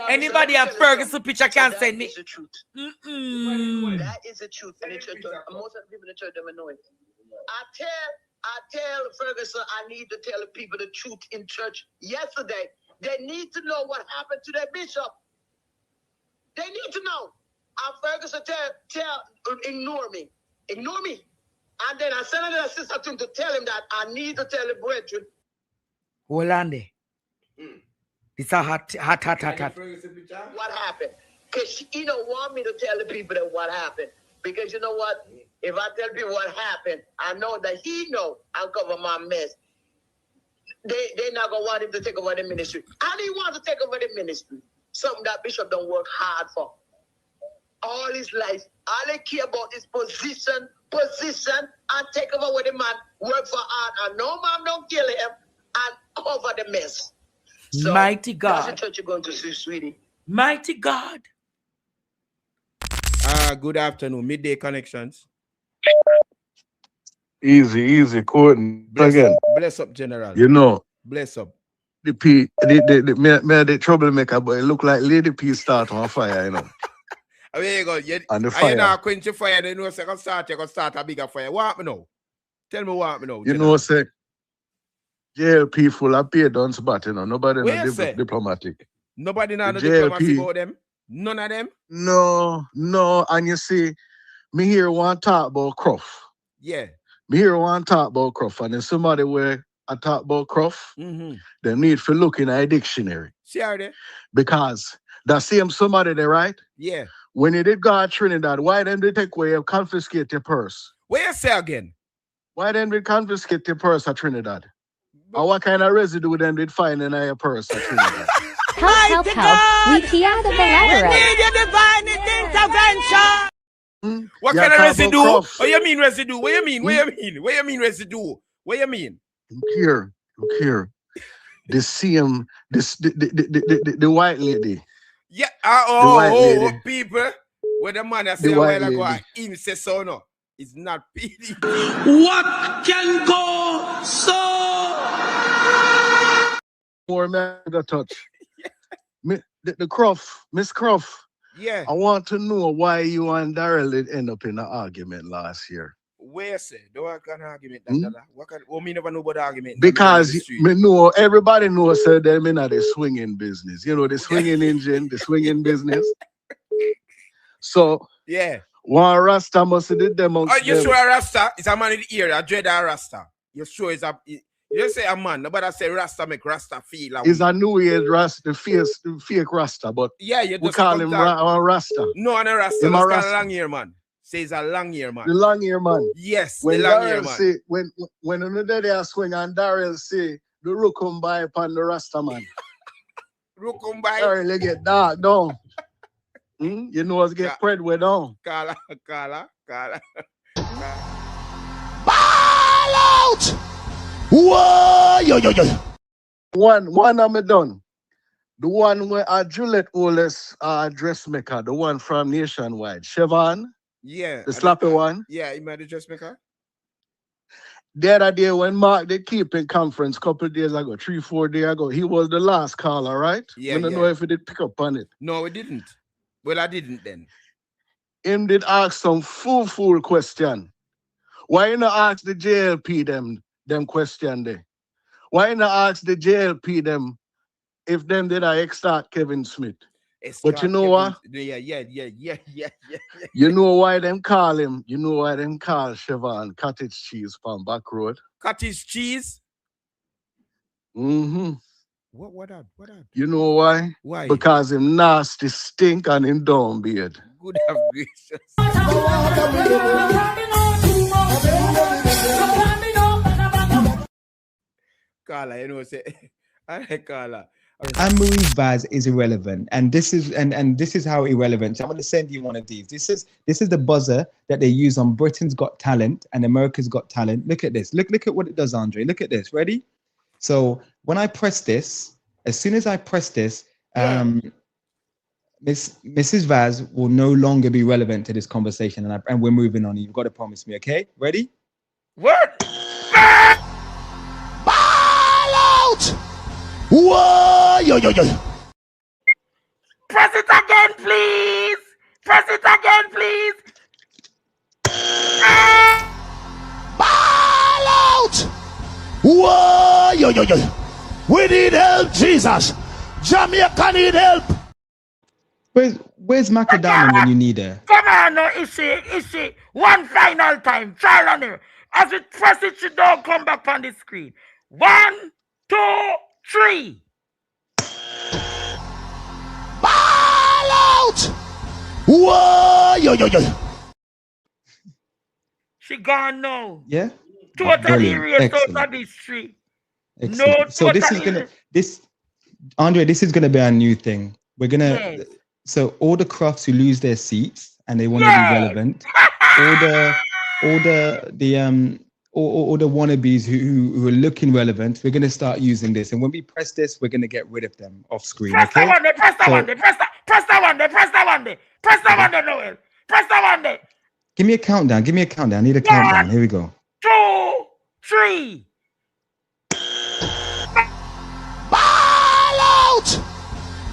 Anybody have Ferguson picture can send me. That is the truth. That is the truth. And the church, most of the people in the church don't know it. I tell Ferguson I need to tell the people the truth in church yesterday. They need to know what happened to their bishop. They need to know. Ferguson ignore me. Ignore me. And then I sent another sister to him to tell him that I need to tell the brethren. Orlando. It's a hot. What happened? Because he don't want me to tell the people that what happened. Because you know what? If I tell people what happened, I know that he know I'll cover my mess. They're not going to want him to take over the ministry. And he wants to take over the ministry. Something that Bishop don't work hard for. All his life, all they care about is position, and take over with the man, work for art, and no man don't kill him, and cover the mess. So, mighty God. That's the church you're going to see, sweetie. Mighty God. Good afternoon, Midday Connections. Easy, Courtney. Bless up, General. You know. Bless up. The troublemaker, but it look like Lady P start on fire, you know. There you go. And the fire. You know, quench your fire, then you know, you can start a bigger fire. What me know? Tell me what me know. You know, say, JLP full of pay done spot, you know. Nobody Where no say? diplomatic. Nobody know the JLP, diplomacy about them. None of them. No. And you see, me here want talk about Cruff. Yeah. Me here want talk about Cruff. And if somebody where I talk about Cruff, they need to look in a dictionary. See how they? Because that same somebody there, right? Yeah. When you did go to Trinidad, why them they take away and confiscate your purse? Where you say again? Why them they confiscate your purse at Trinidad? Or what kind of residue them did find in your purse at Trinidad? Help. We hear the We need your divine intervention. What Yeah, kind of talk about residue? Cruff. What you mean residue? What you mean? What you mean? What you mean residue? What you mean? Look here. The same, the white lady. Yeah. The white lady. People. Where the man that The say a white while ago, lady. incest or no. It's not Pdtv. What can go so? More mega touch. The Cruff, Miss Cruff. Yeah. I want to know why you and Daryl did end up in an argument last year. Where say? Do I can argument that? What me never know about the argument? Because me know everybody knows that them in the swinging business. You know, the swinging engine, the swinging business. So yeah. one Rasta must have did them. You sure a Rasta? It's a man in the ear. I dread a Rasta. You sure it's a... You say a man. Nobody say Rasta make Rasta feel like... It's a new age Rasta, the fake Rasta, but yeah, you we call him Rasta. No, I'm a Rasta. Him a Let's call Rasta. a long ear man. Say it's a long ear man. The long ear man. Yes, when the long ear Daryl man. say, when another day I swing and Daryl say, the Rukum by upon the Rasta man. Rukum by? Daryl get dark down. You know what's get spread way down. Kala. Ball out! Whoa, yo. One of me done. The one where Juliet Oles dressmaker, the one from Nationwide. Chevron. Yeah. The slappy one. Yeah, you made the dressmaker? The other day when Mark did keeping conference a couple of days ago, 3-4 days ago, he was the last caller, right? Yeah. I don't know if he did pick up on it. No, we didn't. Well, I didn't then. Him did ask some fool question. Why you not ask the JLP them question there? Why you not ask the JLP them if them did I extort Kevin Smith? But you know what? Yeah. You know why them call him? You know why them call Chevron cottage cheese from back road? Cottage cheese? Mm-hmm. What up? You know why? Why? Because him nasty stink and him down beard. Good have gracious. Carla, you know say I like Carla. Anne-Marie Vaz is irrelevant, and this is how irrelevant. So I'm going to send you one of these. This is the buzzer that they use on Britain's Got Talent and America's Got Talent. Look at this. Look at what it does, Andre. Look at this. Ready? So when I press this, as soon as I press this, Mrs. Vaz will no longer be relevant to this conversation, and we're moving on. You've got to promise me, okay? Ready? What? Ball out! Whoa, yo. Press it again, please. Press it again, please. Ball out! Whoa, yo. We need help, Jesus. Jamaica need help. Where's Macadamia when you need her? Come on, no, is she? One final time, trial on her. As we press it, she don't come back on the screen. 1, 2, 3. Ball out! Whoa, yo. She gone now. Yeah. Totally erased out of history. Excellent. No, so this is Andre, this is gonna be our new thing. We're gonna so all the crafts who lose their seats and they want to be relevant, all the wannabes who are looking relevant, we're gonna start using this. And when we press this, we're gonna get rid of them off screen. Press that one there, press that one there. Noel. Press that one there. Give me a countdown. I need a countdown. Here we go. 2, 3. Ball out!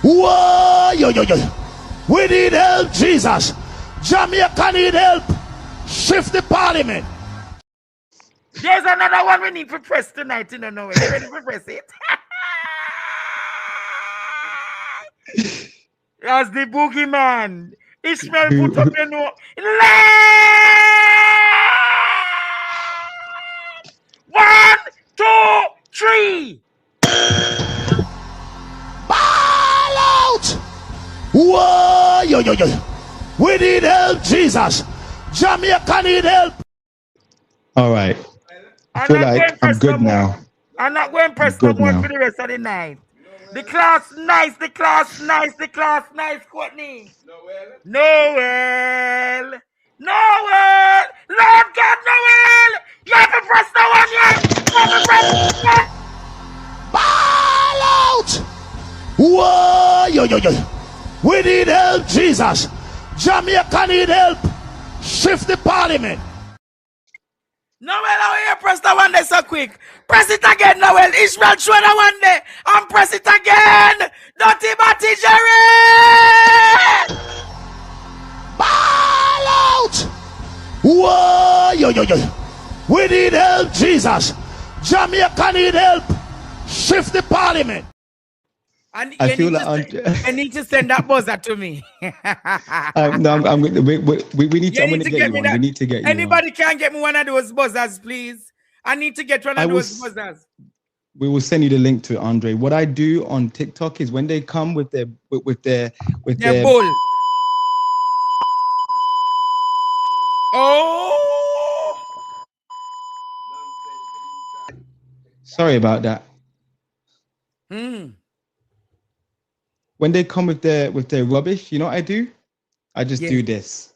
Whoa, yo. We need help, Jesus. Jamaica need help. Shift the parliament. There's another one we need to press tonight. You know, you ready to press it? That's the boogeyman. Ishmael put up your no. 1, 2, 3. Ball out! Whoa, yo. We need help, Jesus. Jamaica need help. All right. I feel like I'm good now. I'm not going to press no more for the rest of the night. The class nice, Courtney. Noel. Lord God, Noel. You have to press the one yet. Ball out! Whoa, yo. We need help, Jesus. Jamaica need help. Shift the parliament. Noel, how you press the one there so quick? Press it again, Noel. Ishmael, show the one there. And press it again. Dirty Batty Jerry! Ball out! Whoa, yo. We need help, Jesus. Jamaica need help. Shift the parliament. And I feel like I need to send that buzzer to me. no, I'm we need to. I'm going to get you one. We need to get you. Anybody can get me one of those buzzers, please. I need to get one of those buzzers. We will send you the link to it, Andre. What I do on TikTok is when they come with their bull. Oh. Sorry about that. When they come with their rubbish, you know what I do? I just do this.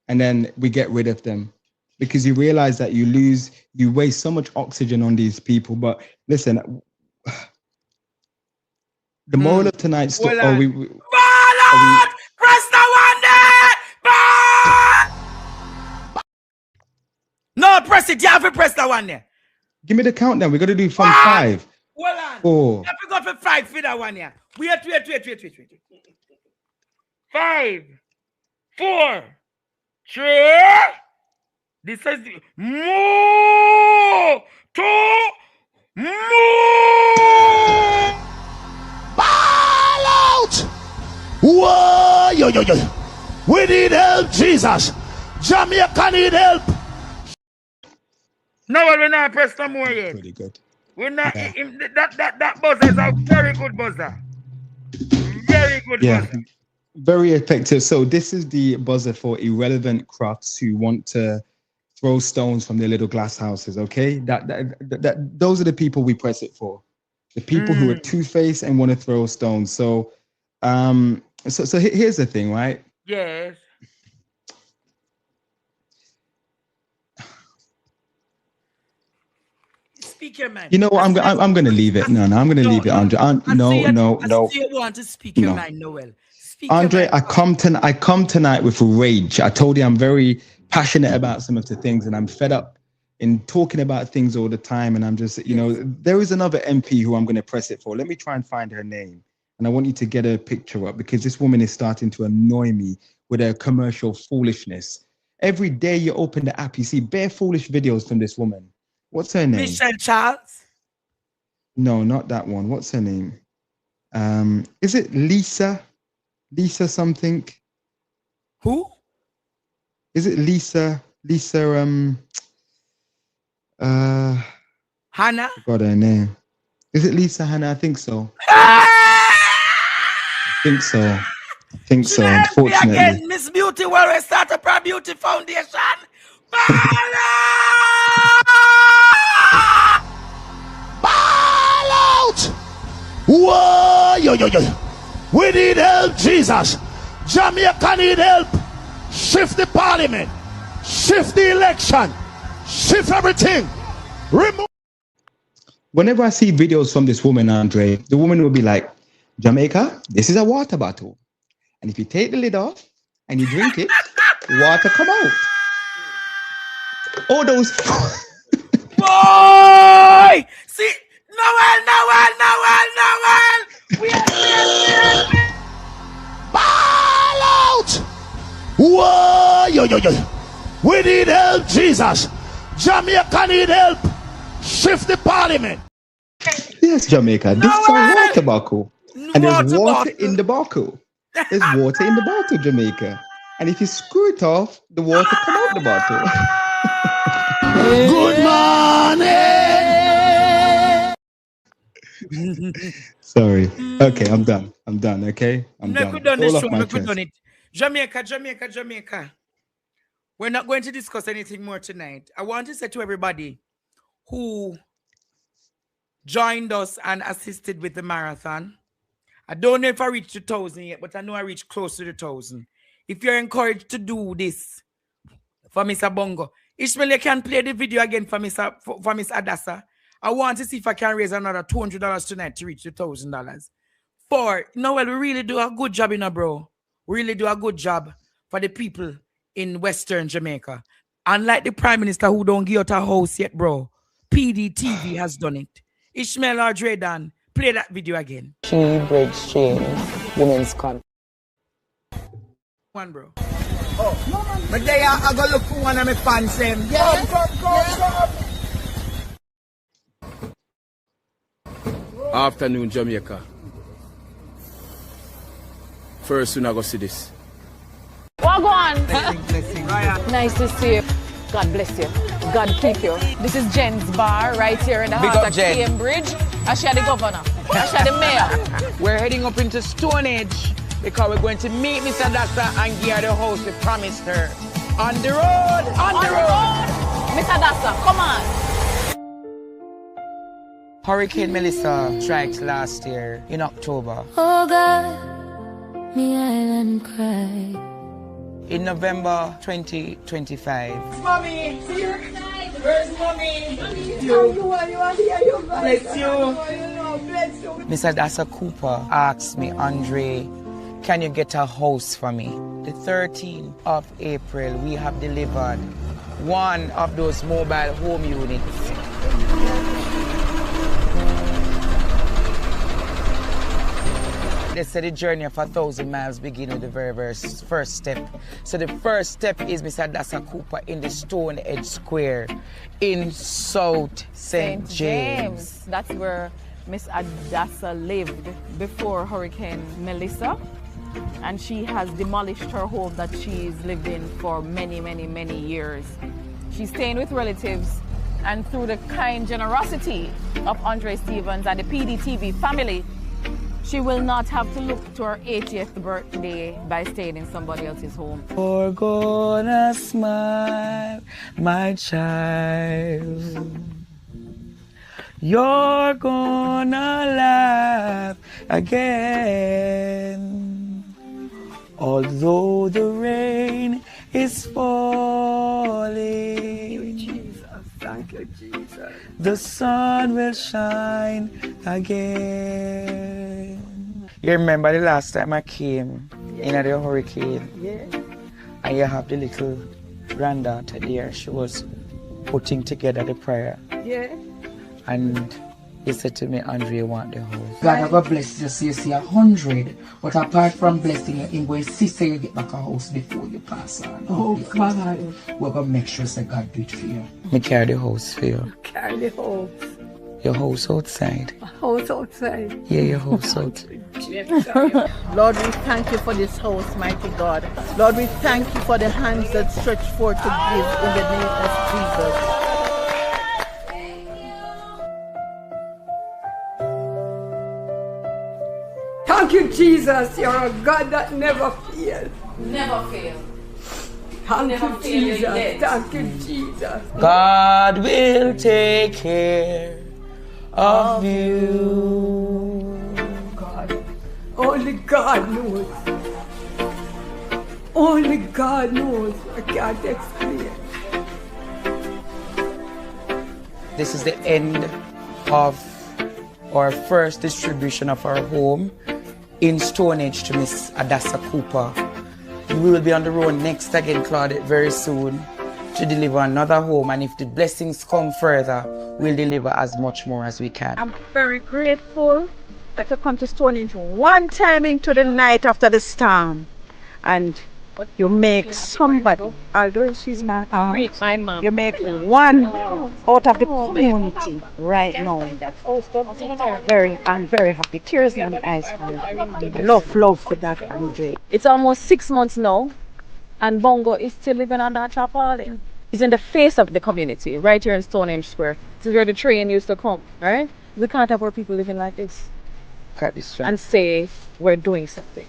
And then we get rid of them. Because you realize that you waste so much oxygen on these people. But listen, the moral of tonight's story. Press the one there! No, press it. You have to press the one there. Give me the countdown. We're going to do from 5. Hold on. 4. You have to go for 5 for that one here. Wait. 5, 4, 3. This is move to move. Ball out! Whoa, yo. We need help, Jesus. Jamaica need help. No, we're not press no more yet. Pretty good. We're not. That buzzer is a very good buzzer. Very good buzzer. Very effective. So this is the buzzer for irrelevant crafts who want to throw stones from their little glass houses. Okay, those are the people we press it for. The people who are two-faced and want to throw stones. So, so here's the thing, right? Yes. Speak your mind. You know what? I'm going to leave it. No, I'm going to leave it, Andre. No. I still want to speak your mind, Noel. Andre, I come tonight with rage. I told you I'm very passionate about some of the things, and I'm fed up in talking about things all the time. And I'm just, there is another MP who I'm going to press it for. Let me try and find her name. And I want you to get her picture up because this woman is starting to annoy me with her commercial foolishness. Every day you open the app, you see bare foolish videos from this woman. What's her name? Michelle Charles? No, not that one. What's her name? Is it Lisa? Lisa something? Who? Is it Lisa? Hannah? I got her name. Is it Lisa Hannah? I think so. I think so, unfortunately. Again, Miss Beauty, where I start up our beauty foundation. Ball out! Whoa, yo. We need help, Jesus. Jamaica need help. Shift the parliament. Shift the election. Shift everything. Remove. Whenever I see videos from this woman, Andre, the woman will be like, Jamaica, this is a water bottle. And if you take the lid off and you drink it, water come out. All those... Boy! See, Noel! We are Ball out! Whoa, yo. We need help, Jesus. Jamaica need help. Shift the parliament. Yes, Jamaica. This is a water bottle. And there's water in the bottle. There's water in the bottle, Jamaica. And if you screw it off, the water come out the bottle. Good morning. Sorry. Okay, I'm done. Okay? I'm done. All off my chest. Jamaica. We're not going to discuss anything more tonight. I want to say to everybody who joined us and assisted with the marathon. I don't know if I reached 2,000 yet, but I know I reached close to 2,000. If you're encouraged to do this for Mr. Bongo, Ishmael, you can play the video again for Miss Adasa. I want to see if I can raise another $200 tonight to reach $2,000. We really do a good job, bro. We really do a good job for the people in Western Jamaica. Unlike the Prime Minister who don't give out a house yet, bro. Pdtv has done it. Ishmael or Dredan, play that video again. She breaks chains, women's con. One, bro. Oh, but they are going to look for one of my fans. Afternoon, Jamaica. First, soon I go see this. What go on? Blessing. Nice to see you. God bless you. God keep you. This is Jen's bar right here in the heart of Cambridge. I share the governor. I share the mayor. We're heading up into Stone Age because we're going to meet Miss Adasa and give her the house we promised her. On the road! On the road! Miss Adasa, come on. Hurricane Melissa struck last year in October. Oh God, me island cry. In November 2025. Mommy, where's mommy? Bless you. Miss Adasa Cooper asked me, Andre, can you get a house for me? The 13th of April, we have delivered one of those mobile home units. They said the journey of 1,000 miles begins with the very first step. So the first step is Miss Adasa Cooper in the Stone Edge Square in South St. James. That's where Miss Adasa lived before Hurricane Melissa. And she has demolished her home that she's lived in for many, many, many years. She's staying with relatives, and through the kind generosity of Andre Stevens and the Pdtv family, she will not have to look to her 80th birthday by staying in somebody else's home. You're gonna smile, my child. You're gonna laugh again. Although the rain is falling, Thank you, Jesus. the sun will shine again. You remember the last time I came in the hurricane? Yeah. And you have the little granddaughter there. She was putting together the prayer. Yeah. And he said to me, Andre, you want the house? God have a bless you, so you see 100. But apart from blessing you, I'm going to see you get back a house before you pass on. Oh, God. We're going to make sure that God do it for you. Me carry the house for you. Carry the house. Your house outside. House outside. Yeah, your house outside. Lord, we thank you for this house, mighty God. Lord, we thank you for the hands that stretch forth to give in the name of Jesus. Thank you, Jesus. You're a God that never fails. Never fail. Thank you, Jesus. Thank you, Jesus. God will take care of you. God. Only God knows. Only God knows. I can't explain. This is the end of our first distribution of our home in Stonehenge to Miss Adasa Cooper. We will be on the road next again, Claudette, very soon to deliver another home. And if the blessings come further, we'll deliver as much more as we can. I'm very grateful that I come to Stonehenge one time into the night after the storm. And You make somebody, although she's not, you make one out of the community right now. I'm very happy. Tears in my eyes. Love for that, Andre. It's almost 6 months now, and Bongo is still living on that Chapali. He's in the face of the community, right here in Stonehenge Square. This is where the train used to come, right? We can't have our people living like this and say we're doing something.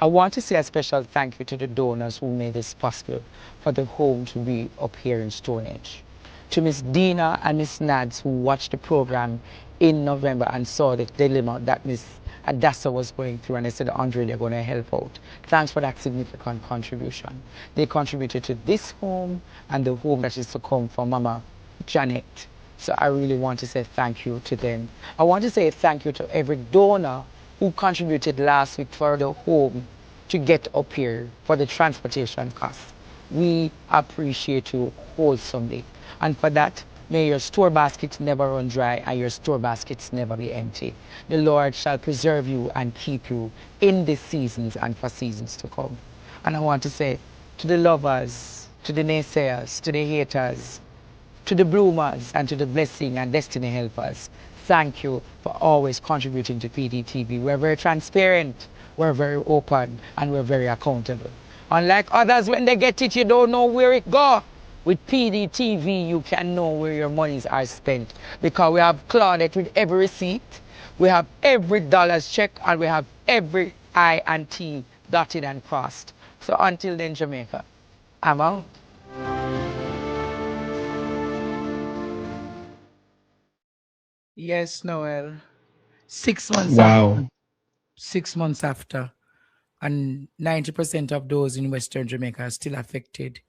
I want to say a special thank you to the donors who made this possible for the home to be up here in Stonehenge. To Miss Dina and Miss Nads who watched the program in November and saw the dilemma that Miss Adasa was going through, and they said, Andre, they're going to help out. Thanks for that significant contribution. They contributed to this home and the home that is to come for Mama Janet. So I really want to say thank you to them. I want to say thank you to every donor who contributed last week for the home to get up here for the transportation costs. We appreciate you wholesomely. And for that, may your store baskets never run dry and your store baskets never be empty. The Lord shall preserve you and keep you in these seasons and for seasons to come. And I want to say to the lovers, to the naysayers, to the haters, to the bloomers and to the blessing and destiny helpers, thank you for always contributing to Pdtv. We're very transparent, we're very open, and we're very accountable. Unlike others, when they get it, you don't know where it go. With Pdtv, you can know where your monies are spent because we have Claudette with every receipt, we have every dollar's check, and we have every I and T dotted and crossed. So until then, Jamaica, I'm out. Yes, Noel. 6 months Wow. after. 6 months after. And 90% of those in Western Jamaica are still affected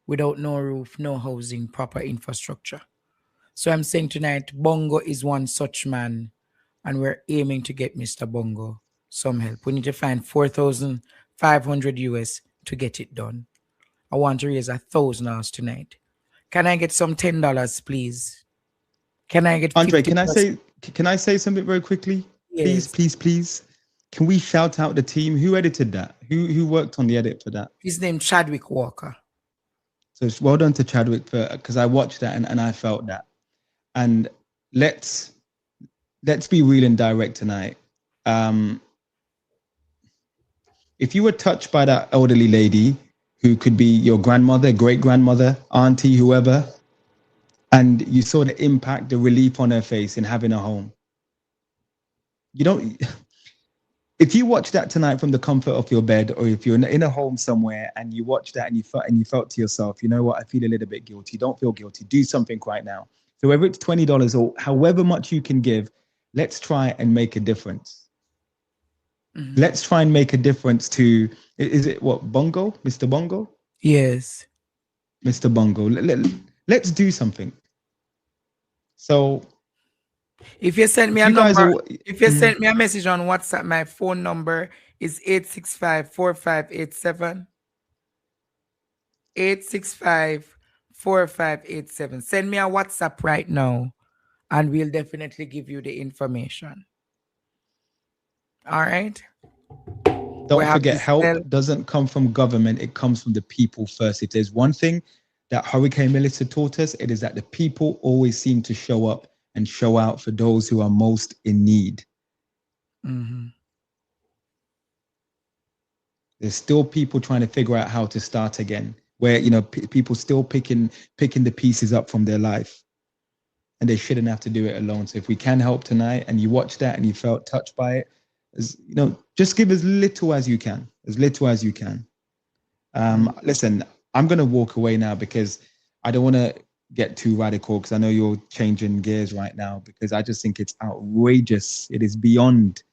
without no roof, no housing, proper infrastructure. So I'm saying tonight, Bongo is one such man, and we're aiming to get Mr. Bongo some help. We need to find 4,500 US to get it done. I want to raise $1,000 tonight. Can I get some $10, please? Can I get Andre, 50+? can I say something very quickly? Yes. Please. Can we shout out the team? Who edited that? Who worked on the edit for that? His name Chadwick Walker. So well done to Chadwick because I watched that and I felt that. And let's be real and direct tonight. If you were touched by that elderly lady, who could be your grandmother, great-grandmother, auntie, whoever, and you saw the impact, the relief on her face in having a home, if you watch that tonight from the comfort of your bed, or if you're in a home somewhere and you watch that and you felt to yourself, you know what, I feel a little bit guilty. Don't feel guilty. Do something right now. So whether it's $20 or however much you can give, let's try and make a difference. Mm-hmm. Let's try and make a difference to, is it what, Bongo? Mr. Bongo? Yes. Mr. Bongo. Let's do something. So if you send me a number, if you send me a message on WhatsApp, my phone number is 865-4587. 865-4587. Send me a WhatsApp right now, and we'll definitely give you the information. All right? Don't forget, help doesn't come from government. It comes from the people first. If there's one thing that Hurricane Melissa taught us, it is that the people always seem to show up and show out for those who are most in need. Mm-hmm. There's still people trying to figure out how to start again, where people still picking the pieces up from their life, and they shouldn't have to do it alone. So if we can help tonight, and you watched that and you felt touched by it, just give as little as you can, Listen, I'm going to walk away now because I don't want to get too radical, because I know you're changing gears right now, because I just think it's outrageous. It is beyond.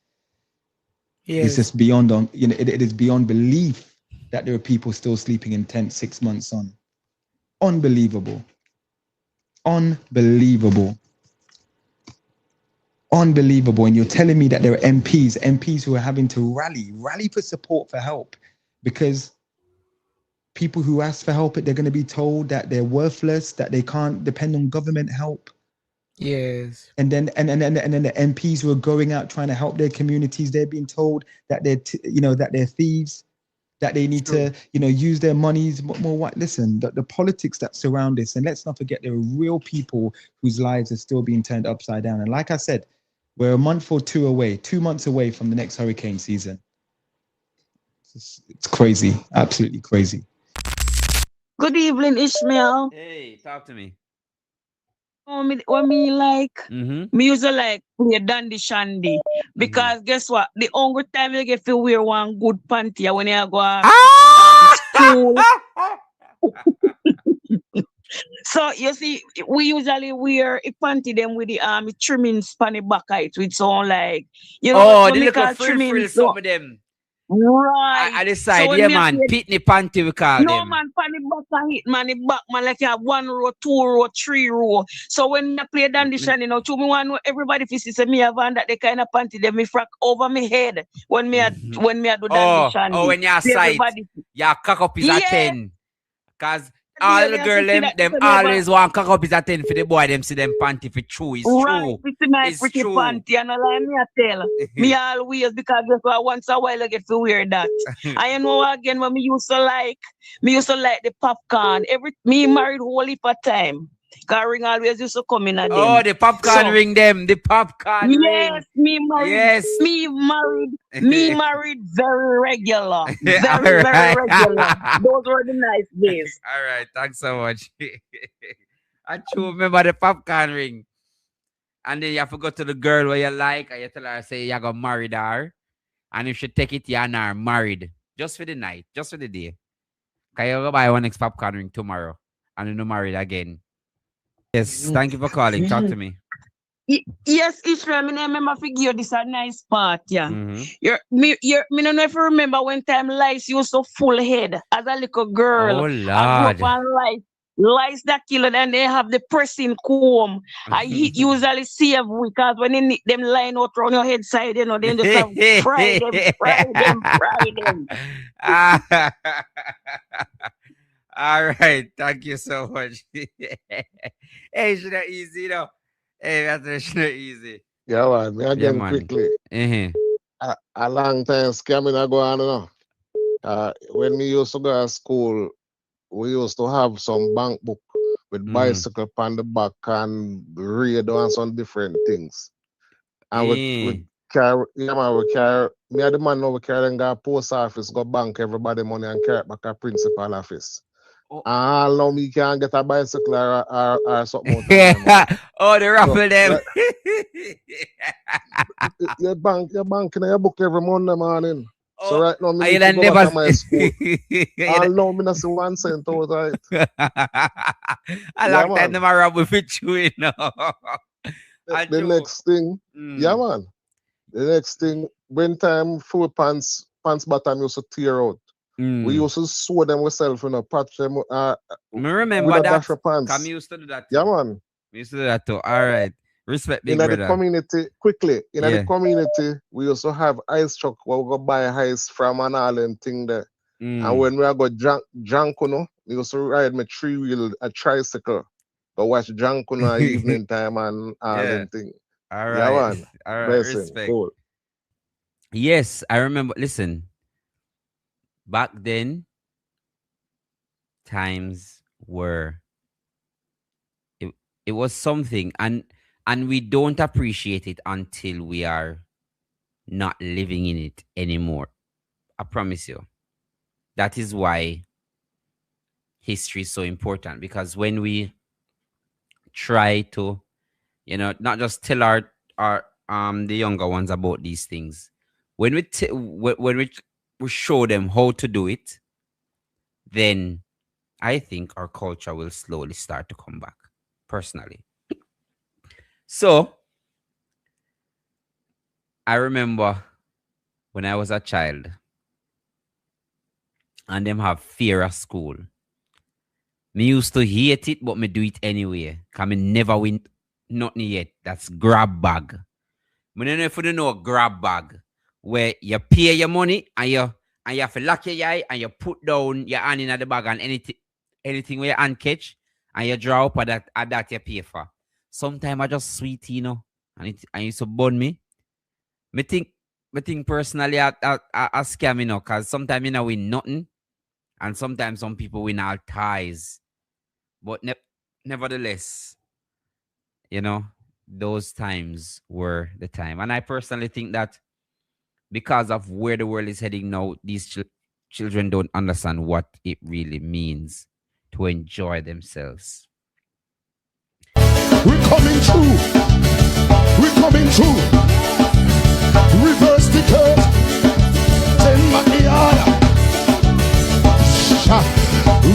Yes. It's just beyond it is beyond belief that there are people still sleeping in tents 6 months on. Unbelievable. And you're telling me that there are MPs who are having to rally for support, for help, because people who ask for help, they're going to be told that they're worthless, that they can't depend on government help. Yes. And then the MPs who are going out trying to help their communities, they're being told that they're thieves. that they need to, use their monies more. Listen, the politics that surround this, and let's not forget there are real people whose lives are still being turned upside down. And like I said, we're a month or 2 away, 2 months away from the next hurricane season. It's crazy, absolutely crazy. Good evening, Ishmael. Hey, talk to me. What me like, me usually like play dandy shandy because guess what? The only time you get to wear one good panty when you go to school. So you see, we usually wear a panty them with the trimmings on the back of it with some like the little frill some of them. Right. I decide, so man, pitney panty we call them. No, man, pan the back and hit, man, the back, man, like you have 1 row, 2 row, 3 row. So when I play dandy shandy, to me, one everybody if you see me have on that the kind of panty, they me frack over my head when me I do dandy shandy. Oh, when you're sight, your cock up is a 10. Because all the girl them always want cock up is a 10 for the boy, them see them panty for true. It's true. It's nice pretty true. Panty, and I like me I tell. Me always, because once a while I get to wear that. And again, when me used to like the popcorn. Me married whole heap of time. Because ring always used to come in at them. Oh, the popcorn ring them. The popcorn ring. Yes, me married. Yes. Me married very regular. Very regular. Those were the nice days. All right, thanks so much. I true remember the popcorn ring. And then you have to go to the girl where you like, and you tell her, say, you're going to marry her. And if she take it, you're not married. Just for the night, just for the day. Because you're going to buy one next popcorn ring tomorrow. And you're not married again. Yes, thank you for calling. Talk to me. Yes, Israel, I remember figure this a nice part, yeah. Me don't know if you remember when time lice used to full head as a little girl. Oh, Lord. I grew up on lice that kill it, and they have the pressing comb. I usually save because when they need them line out around your head side, they just have fry them. All right, thank you so much. Hey, it's not easy, though. Hey, that's not easy. Yeah, man. Me again quickly. A long time scamming go on, you know. When me used to go to school, we used to have some bank book with bicycle on the back and radio and some different things. And we carry, we carry, me and the man now we carry and go post office, go bank everybody money and carry it back to principal office. And now me can get a bicycle or something. Oh, they raffle them. Your bank in your book every Monday morning. So right now, me I go back to my school. All now, me not see 1 cent out of it. A long time them rob with you, you know. The next thing, yeah, man. The next thing, when time full pants bottom used to tear out. We used to sew them ourselves, you know, patch them. Remember that? Pants. Come used to do that too. Yeah, man. We used to do that too. All right. Respect big brother. In the community, quickly, in the community, we also have ice truck where we go buy ice from and all them thing there. And when we go drunk, you know, we used to ride my 3-wheel, a tricycle. Go watch drunk, you know, evening time and all them thing. All right. Yeah, man. All right. Blessing. Respect. Cool. Yes, I remember. Listen. Back then, times were, it was something, and we don't appreciate it until we are not living in it anymore. I promise you. That is why history is so important, because when we try to, you know, not just tell our the younger ones about these things, when we show them how to do it, then I think our culture will slowly start to come back, personally. So, I remember when I was a child, and them have fear of school. Me used to hate it, but me do it anyway, because me never win nothing yet. That's grab bag. I don't know if you know grab bag, where you pay your money and you have to lock your eye and you put down your hand in the bag, and anything where your hand catch and you draw up at that you pay for. Sometimes I just sweet, you know, and it used to burn me. Me think think personally a scam, you know, because sometimes you know we nothing, and sometimes some people win all ties. But nevertheless, you know, those times were the time. And I personally think that because of where the world is heading now, these children don't understand what it really means to enjoy themselves. We're coming through. We're coming through. Reverse the curve. Send back the order.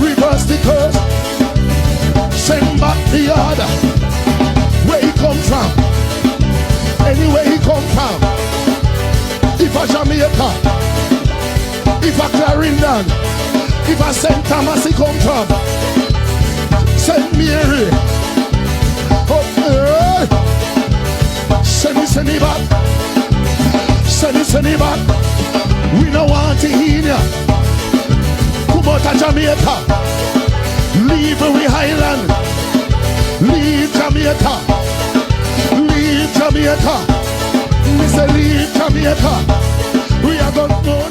Reverse the curve. Send back the order. Where he come from? Anywhere he come from. If a Jamaica, if a Clarendon, if a St. Thomas he come from, St. Mary, send it back, send it back. We don't want to hear ya. Come out of Jamaica, leave we Highland, leave Jamaica, leave Jamaica. Me say leave Jamaica. We are gonna go.